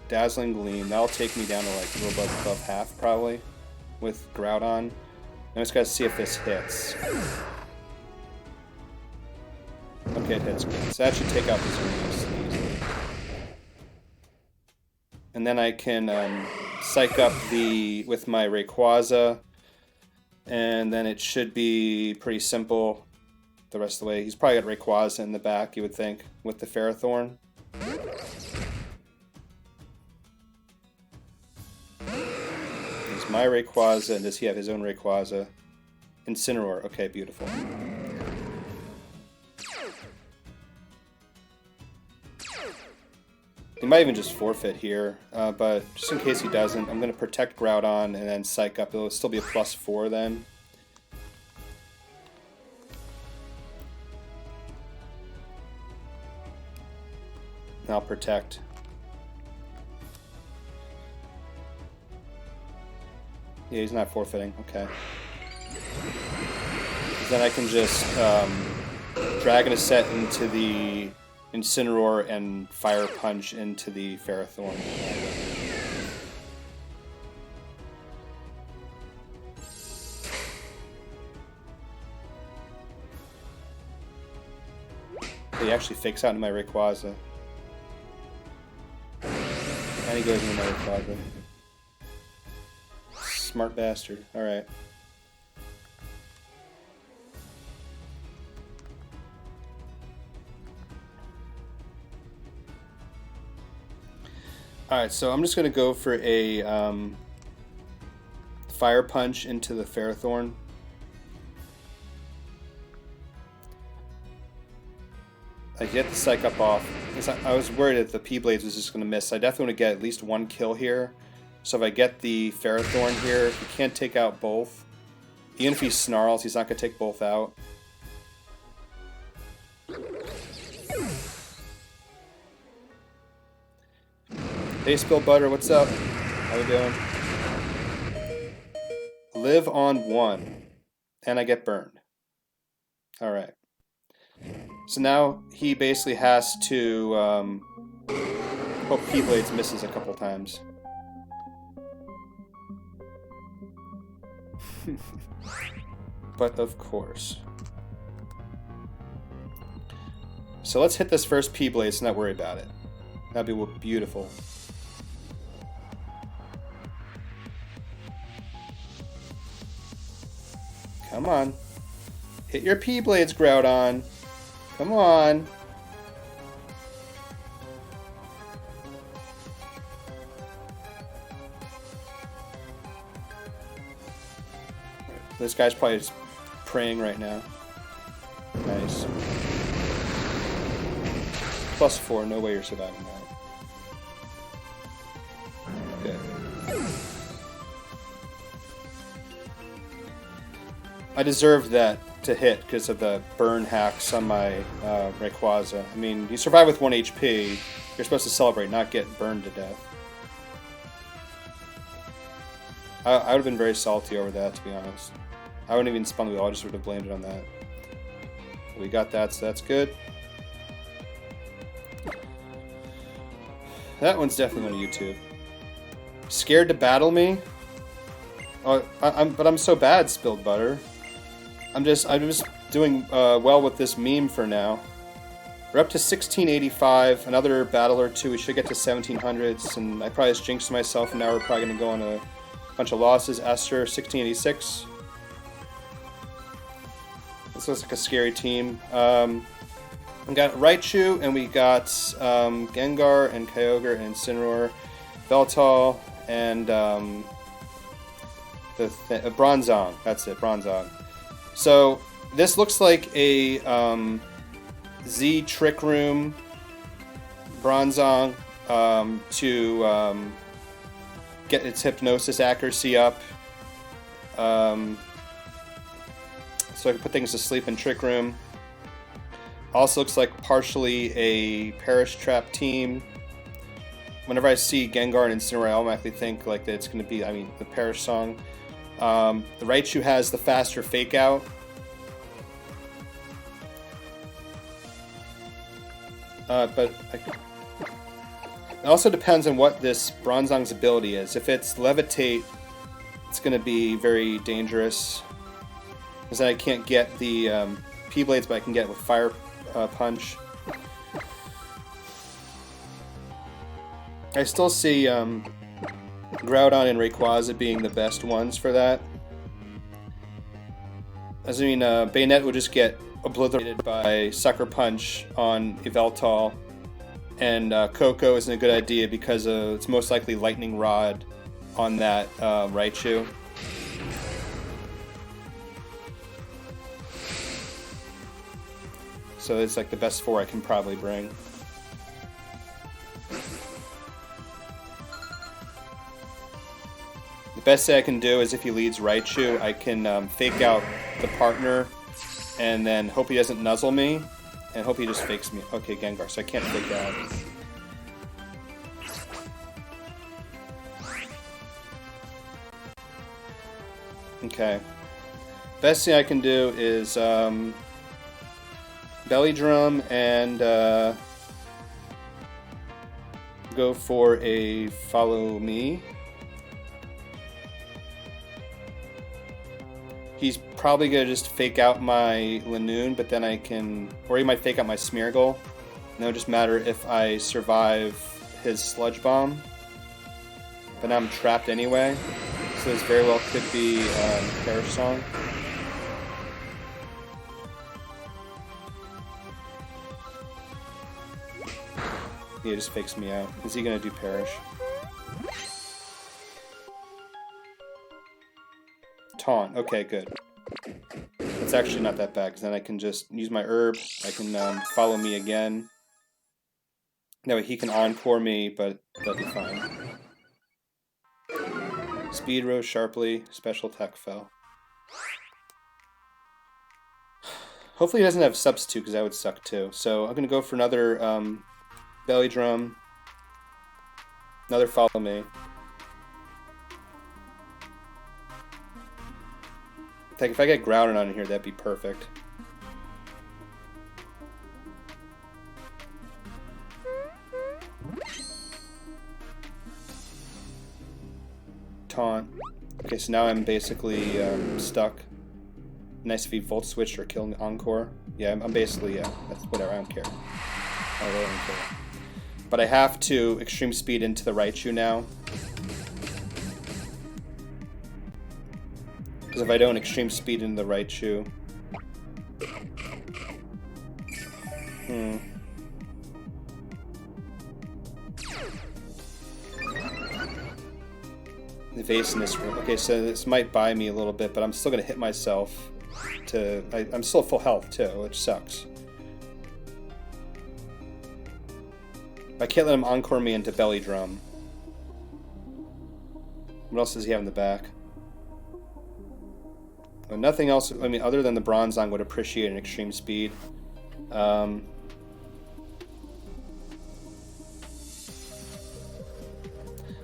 Dazzling Gleam. That'll take me down to like a little above half probably with Groudon. I just gotta see if this hits. Okay, it hits good. So that should take out the Xerneas easily. And then I can Psych Up with my Rayquaza. And then it should be pretty simple the rest of the way. He's probably got Rayquaza in the back, you would think, with the Ferrothorn. There's my Rayquaza, and does he have his own Rayquaza? Incineroar, okay, beautiful. He might even just forfeit here, but just in case he doesn't, I'm going to protect Groudon and then Psych Up. It'll still be a +4 then. And I'll protect. Yeah, he's not forfeiting, okay. Then I can just Dragon Ascent into the Incineroar and Fire Punch into the Ferrothorn. He actually fakes out into my Rayquaza. And he goes into my Rayquaza. Smart bastard. Alright. Alright, so I'm just going to go for a Fire Punch into the Ferrothorn. I get the Psych Up off. I was worried that the P-Blades was just going to miss. I definitely want to get at least one kill here. So if I get the Ferrothorn here, he can't take out both. Even if he snarls, he's not going to take both out. Hey, Spill Butter, what's up? How we doing? Live on 1. And I get burned. Alright. So now he basically has to Hope Keyblades misses a couple times. But of course. So let's hit this first P-Blade so not worry about it. That'd be beautiful. Come on. Hit your P-Blades, Groudon. Come on. This guy's probably just praying right now. Nice. +4, no way you're surviving that. Good. I deserved that to hit because of the burn hacks on my Rayquaza. I mean, you survive with 1 HP, you're supposed to celebrate, not get burned to death. I would have been very salty over that, to be honest. I wouldn't even spun the wheel, I just would have blamed it on that. We got that, so that's good. That one's definitely on YouTube. Scared to battle me? Oh, but I'm so bad, Spilled Butter. I'm just doing well with this meme for now. We're up to 1685. Another battle or two, we should get to 1700s, and I probably just jinxed myself, and now we're probably going to go on a bunch of losses. Esther, 1686. This looks like a scary team. We got Raichu, and we got Gengar, and Kyogre, and Incineroar, Beltal, and Bronzong. That's it, Bronzong. So this looks like a Z Trick Room Bronzong to get its hypnosis accuracy up. So I can put things to sleep in Trick Room. Also looks like partially a Perish Trap team. Whenever I see Gengar and Incineroar, I automatically think like that it's going to be, I mean, the Perish song. The Raichu has the faster Fake Out. But it also depends on what this Bronzong's ability is. If it's Levitate, it's going to be very dangerous. Because I can't get the P-Blades, but I can get it with Fire Punch. I still see Groudon and Rayquaza being the best ones for that. As I mean, Bayonet will just get obliterated by Sucker Punch on Yveltal, and Coco isn't a good idea because it's most likely Lightning Rod on that Raichu. So it's like the best 4 I can probably bring. The best thing I can do is if he leads Raichu, I can fake out the partner and then hope he doesn't nuzzle me and hope he just fakes me. Okay, Gengar, so I can't fake out. Okay. Best thing I can do is Belly Drum and go for a Follow Me. He's probably going to just fake out my Linoone, but then I can... Or he might fake out my Smeargle. And it'll just matter if I survive his Sludge Bomb. But now I'm trapped anyway. So this very well could be Perish Song. He just fakes me out. Is he going to do Perish? Taunt. Okay, good. It's actually not that bad, because then I can just use my herb. I can follow me again. No, he can encore me, but that'll be fine. Speed rose sharply. Special attack fell. Hopefully he doesn't have substitute, because that would suck too. So I'm going to go for another Belly Drum. Another Follow Me. Like if I get Groudon on here, that'd be perfect. taunt. Okay, so now I'm basically stuck. Nice if he volt switched or killed Encore. Yeah, I'm basically, yeah, that's whatever, I don't care. I really don't care. But I have to extreme speed into the Raichu now. Because if I don't extreme speed into the Raichu... Evasiveness. Okay, so this might buy me a little bit, but I'm still going to hit myself to... I'm still full health, too, which sucks. I can't let him Encore me into Belly Drum. What else does he have in the back? Well, nothing else, I mean, other than the Bronzong would appreciate an extreme speed.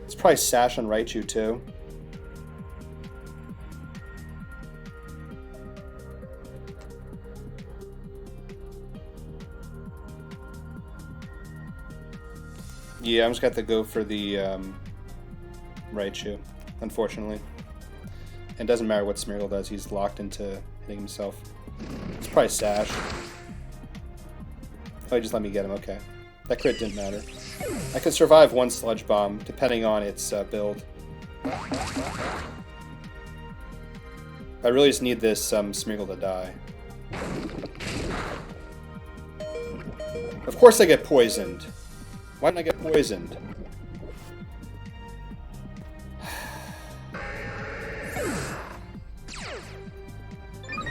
It's probably Sash on Raichu, too. Yeah, I'm just got to go for the Raichu, unfortunately. And it doesn't matter what Smeargle does, he's locked into hitting himself. It's probably Sash. Oh, he just let me get him, okay. That crit didn't matter. I could survive one Sludge Bomb, depending on its build. I really just need this Smeargle to die. Of course I get poisoned. Why didn't I get poisoned?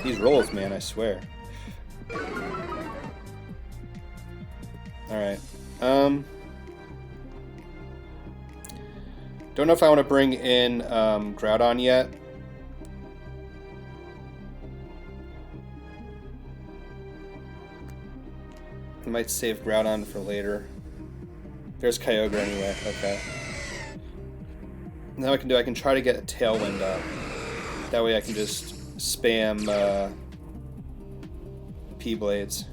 These rolls, man, I swear. Alright. Don't know if I want to bring in Groudon yet. I might save Groudon for later. There's Kyogre anyway, okay. Now I can try to get a Tailwind up. That way I can just spam P-Blades.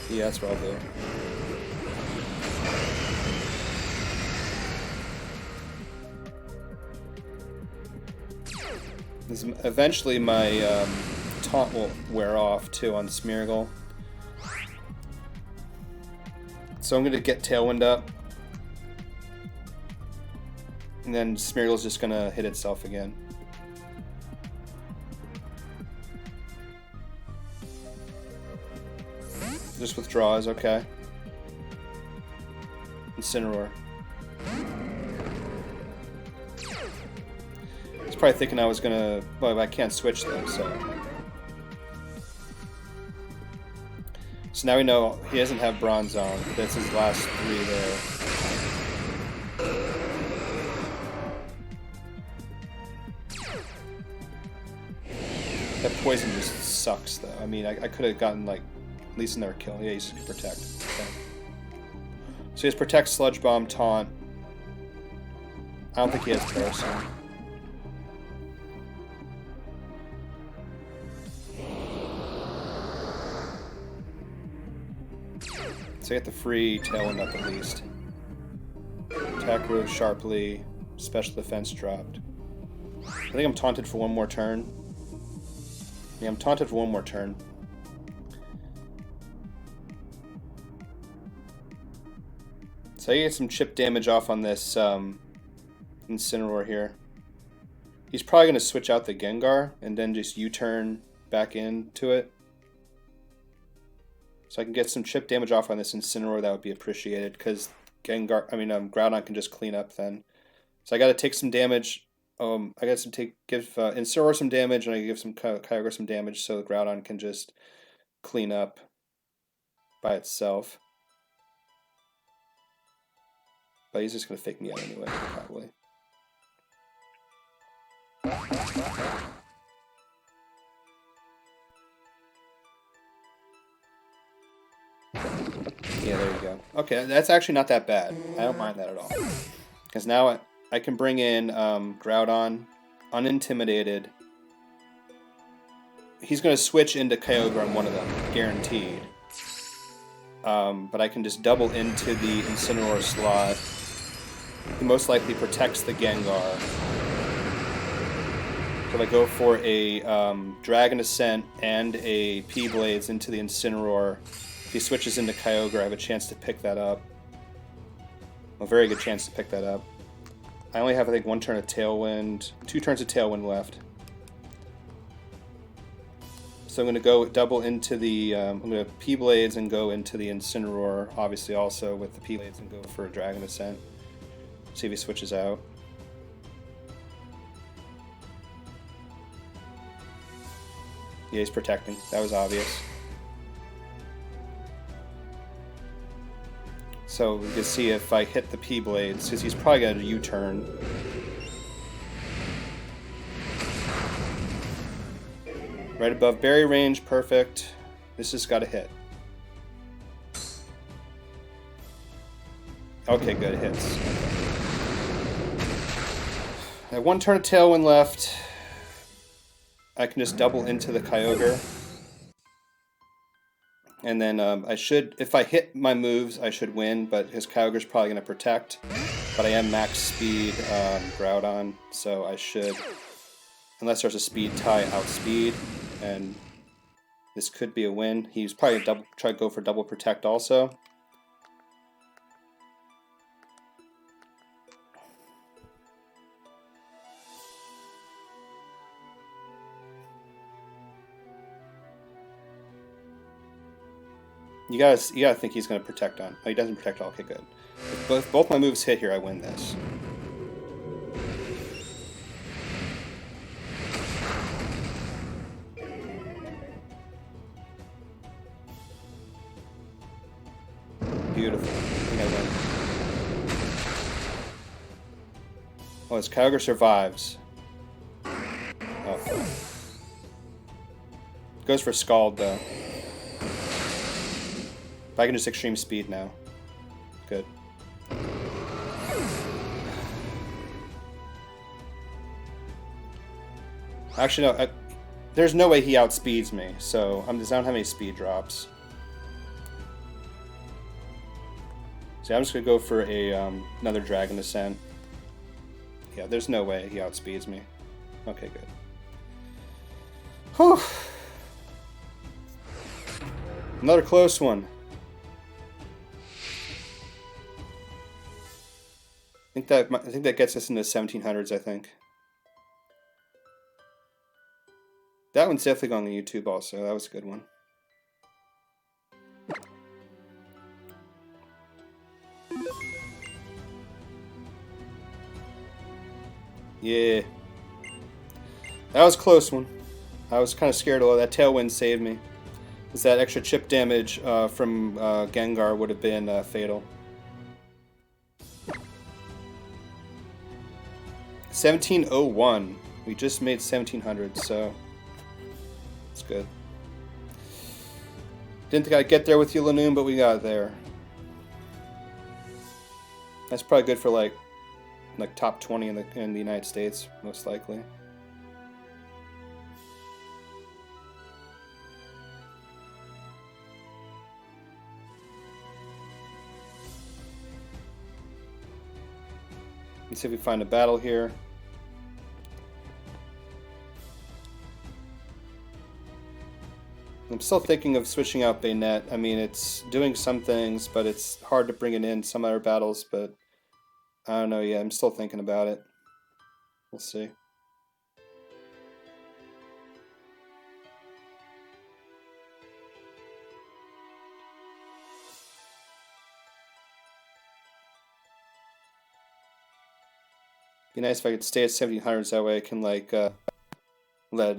Yeah, that's what I'll do. Eventually my taunt will wear off too on Smeargle. So I'm going to get Tailwind up. And then Smeargle's just going to hit itself again. Just withdraws, okay. Incineroar. He's probably thinking I was going to... Well, I can't switch though, so... So now we know he doesn't have Bronzong. That's his last three there. That poison just sucks, though. I mean, I could have gotten, like, at least another kill. Yeah, he's Protect. Okay. So he has Protect, Sludge Bomb, Taunt. I don't think he has Parasol. So I get the free Tailwind up at least. Attack rose sharply. Special defense dropped. I think I'm taunted for one more turn. Yeah, I'm taunted for one more turn. So I get some chip damage off on this Incineroar here. He's probably going to switch out the Gengar and then just U-turn back into it. So I can get some chip damage off on this Incineroar, that would be appreciated, because Groudon can just clean up then. So I got to take some damage. I got to give Incineroar some damage, and I give some Kyogre some damage, so the Groudon can just clean up by itself. But he's just gonna fake me out anyway, probably. Yeah, there you go. Okay, that's actually not that bad. I don't mind that at all. Because now I can bring in Groudon, unintimidated. He's going to switch into Kyogre on one of them, guaranteed. But I can just double into the Incineroar slot. he most likely protects the Gengar. So if I go for a Dragon Ascent and a P-Blades into the Incineroar, if he switches into Kyogre, I have a chance to pick that up. A very good chance to pick that up. I only have, I think, 1 turn of Tailwind, 2 turns of Tailwind left. So I'm going to go double into the, I'm going to P-Blades and go into the Incineroar, obviously also with the P-Blades, and go for a Dragon Ascent. See if he switches out. Yeah, he's protecting. That was obvious. So we can see if I hit the P-Blades, because he's probably got a U-turn. Right above berry range, perfect. This has got to hit. Okay, good, it hits. I have 1 turn of Tailwind left. I can just double into the Kyogre. And then I should, if I hit my moves, I should win, but his Kyogre's probably going to protect. But I am max speed Groudon, so I should, unless there's a speed tie, outspeed. And this could be a win. He's probably try to go for double protect also. You gotta think he's gonna protect on. Oh, he doesn't protect all. Okay, good. If both my moves hit here, I win this. Beautiful. I think I win. Oh, his Kyogre survives. Oh. Goes for Scald though. But I can just extreme speed now. Good. Actually, no. There's no way he outspeeds me, so I don't have any speed drops. So I'm just gonna go for a another Dragon Ascent. Yeah, there's no way he outspeeds me. Okay, good. Whew. Another close one. I think that gets us into 1700s, I think. That one's definitely going on YouTube also. That was a good one. Yeah. That was a close one. I was kind of scared, although that Tailwind saved me. Because that extra chip damage from Gengar would have been fatal. 1701. We just made 1700, so it's good. Didn't think I'd get there with you, Linoone, but we got there. That's probably good for like top 20 in the United States, most likely. Let's see if we find a battle here. I'm still thinking of switching out Bayonet. I mean, it's doing some things, but it's hard to bring it in some other battles, but I don't know yet. I'm still thinking about it. We'll see. Be nice if I could stay at 1700s. That way I can like let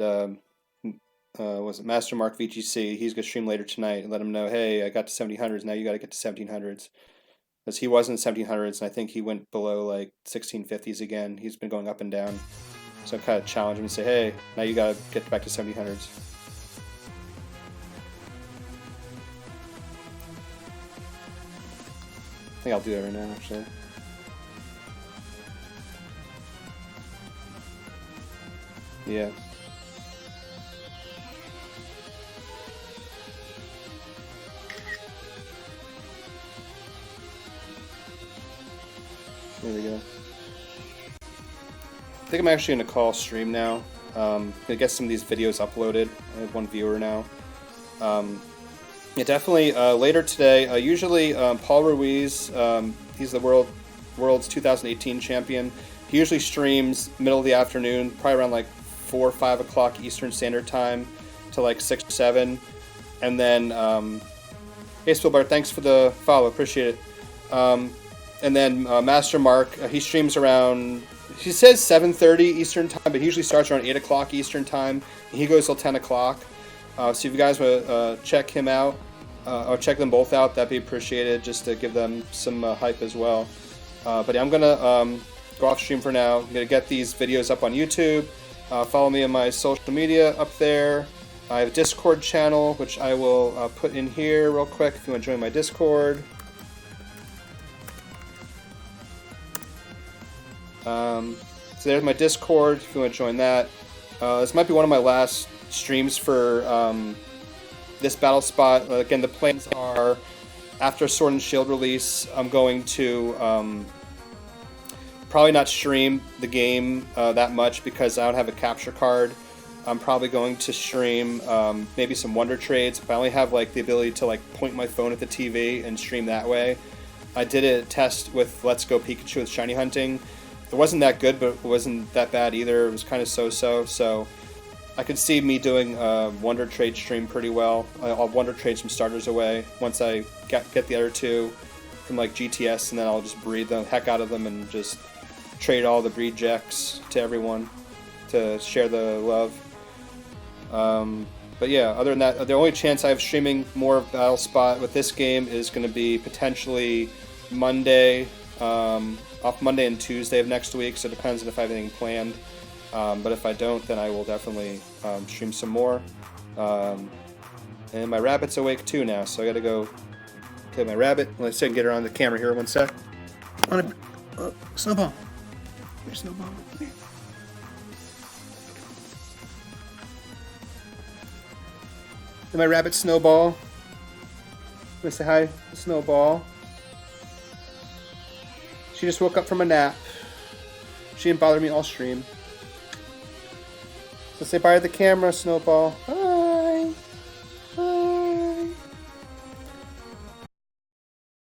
was it Master Mark VGC? He's gonna stream later tonight and let him know, hey, I got to 1700s. Now you got to get to 1700s. Because he was in 1700s, and I think he went below like 1650s again. He's been going up and down. So I kind of challenge him and say, hey, now you got to get back to 1700s. I think I'll do that right now, actually. Yeah. There we go. I think I'm actually going to call stream now. Gonna get some of these videos uploaded. I have one viewer now. Yeah, definitely later today. Usually Paul Ruiz, he's the world's 2018 champion. He usually streams middle of the afternoon, probably around like 4 or 5 o'clock Eastern Standard Time to like 6 or 7. And then, hey Spielberg, thanks for the follow, appreciate it. And then Master Mark, he streams around, he says 7:30 Eastern Time, but he usually starts around 8 o'clock Eastern Time. And he goes till 10 o'clock. So if you guys want to check him out, or check them both out, that'd be appreciated, just to give them some hype as well. But yeah, I'm going to go off stream for now. I'm going to get these videos up on YouTube. Follow me on my social media up there. I have a Discord channel, which I will put in here real quick if you want to join my Discord. So there's my Discord if you want to join that. This might be one of my last streams for this battle spot. Again, the plans are after Sword and Shield release, I'm going to probably not stream the game that much because I don't have a capture card. I'm probably going to stream maybe some Wonder Trades, but I only have like the ability to like point my phone at the TV and stream that way. I did a test with Let's Go Pikachu with Shiny Hunting. It wasn't that good, but it wasn't that bad either. It was kind of so-so, so I could see me doing a Wonder Trade stream pretty well. I'll Wonder Trade some starters away once I get the other two from like GTS, and then I'll just breed the heck out of them and just trade all the breed jacks to everyone to share the love. But yeah, other than that, the only chance I have streaming more of Battle Spot with this game is going to be potentially Monday, off Monday and Tuesday of next week, so it depends on if I have anything planned. But if I don't, then I will definitely stream some more. And my rabbit's awake too now, so I gotta go play my rabbit. Let's see if I can get her on the camera here, one sec. Snowball. Where's Snowball? Come here. And my rabbit Snowball. I'm gonna say hi to Snowball. She just woke up from a nap. She didn't bother me all stream. So say bye to the camera, Snowball. Bye.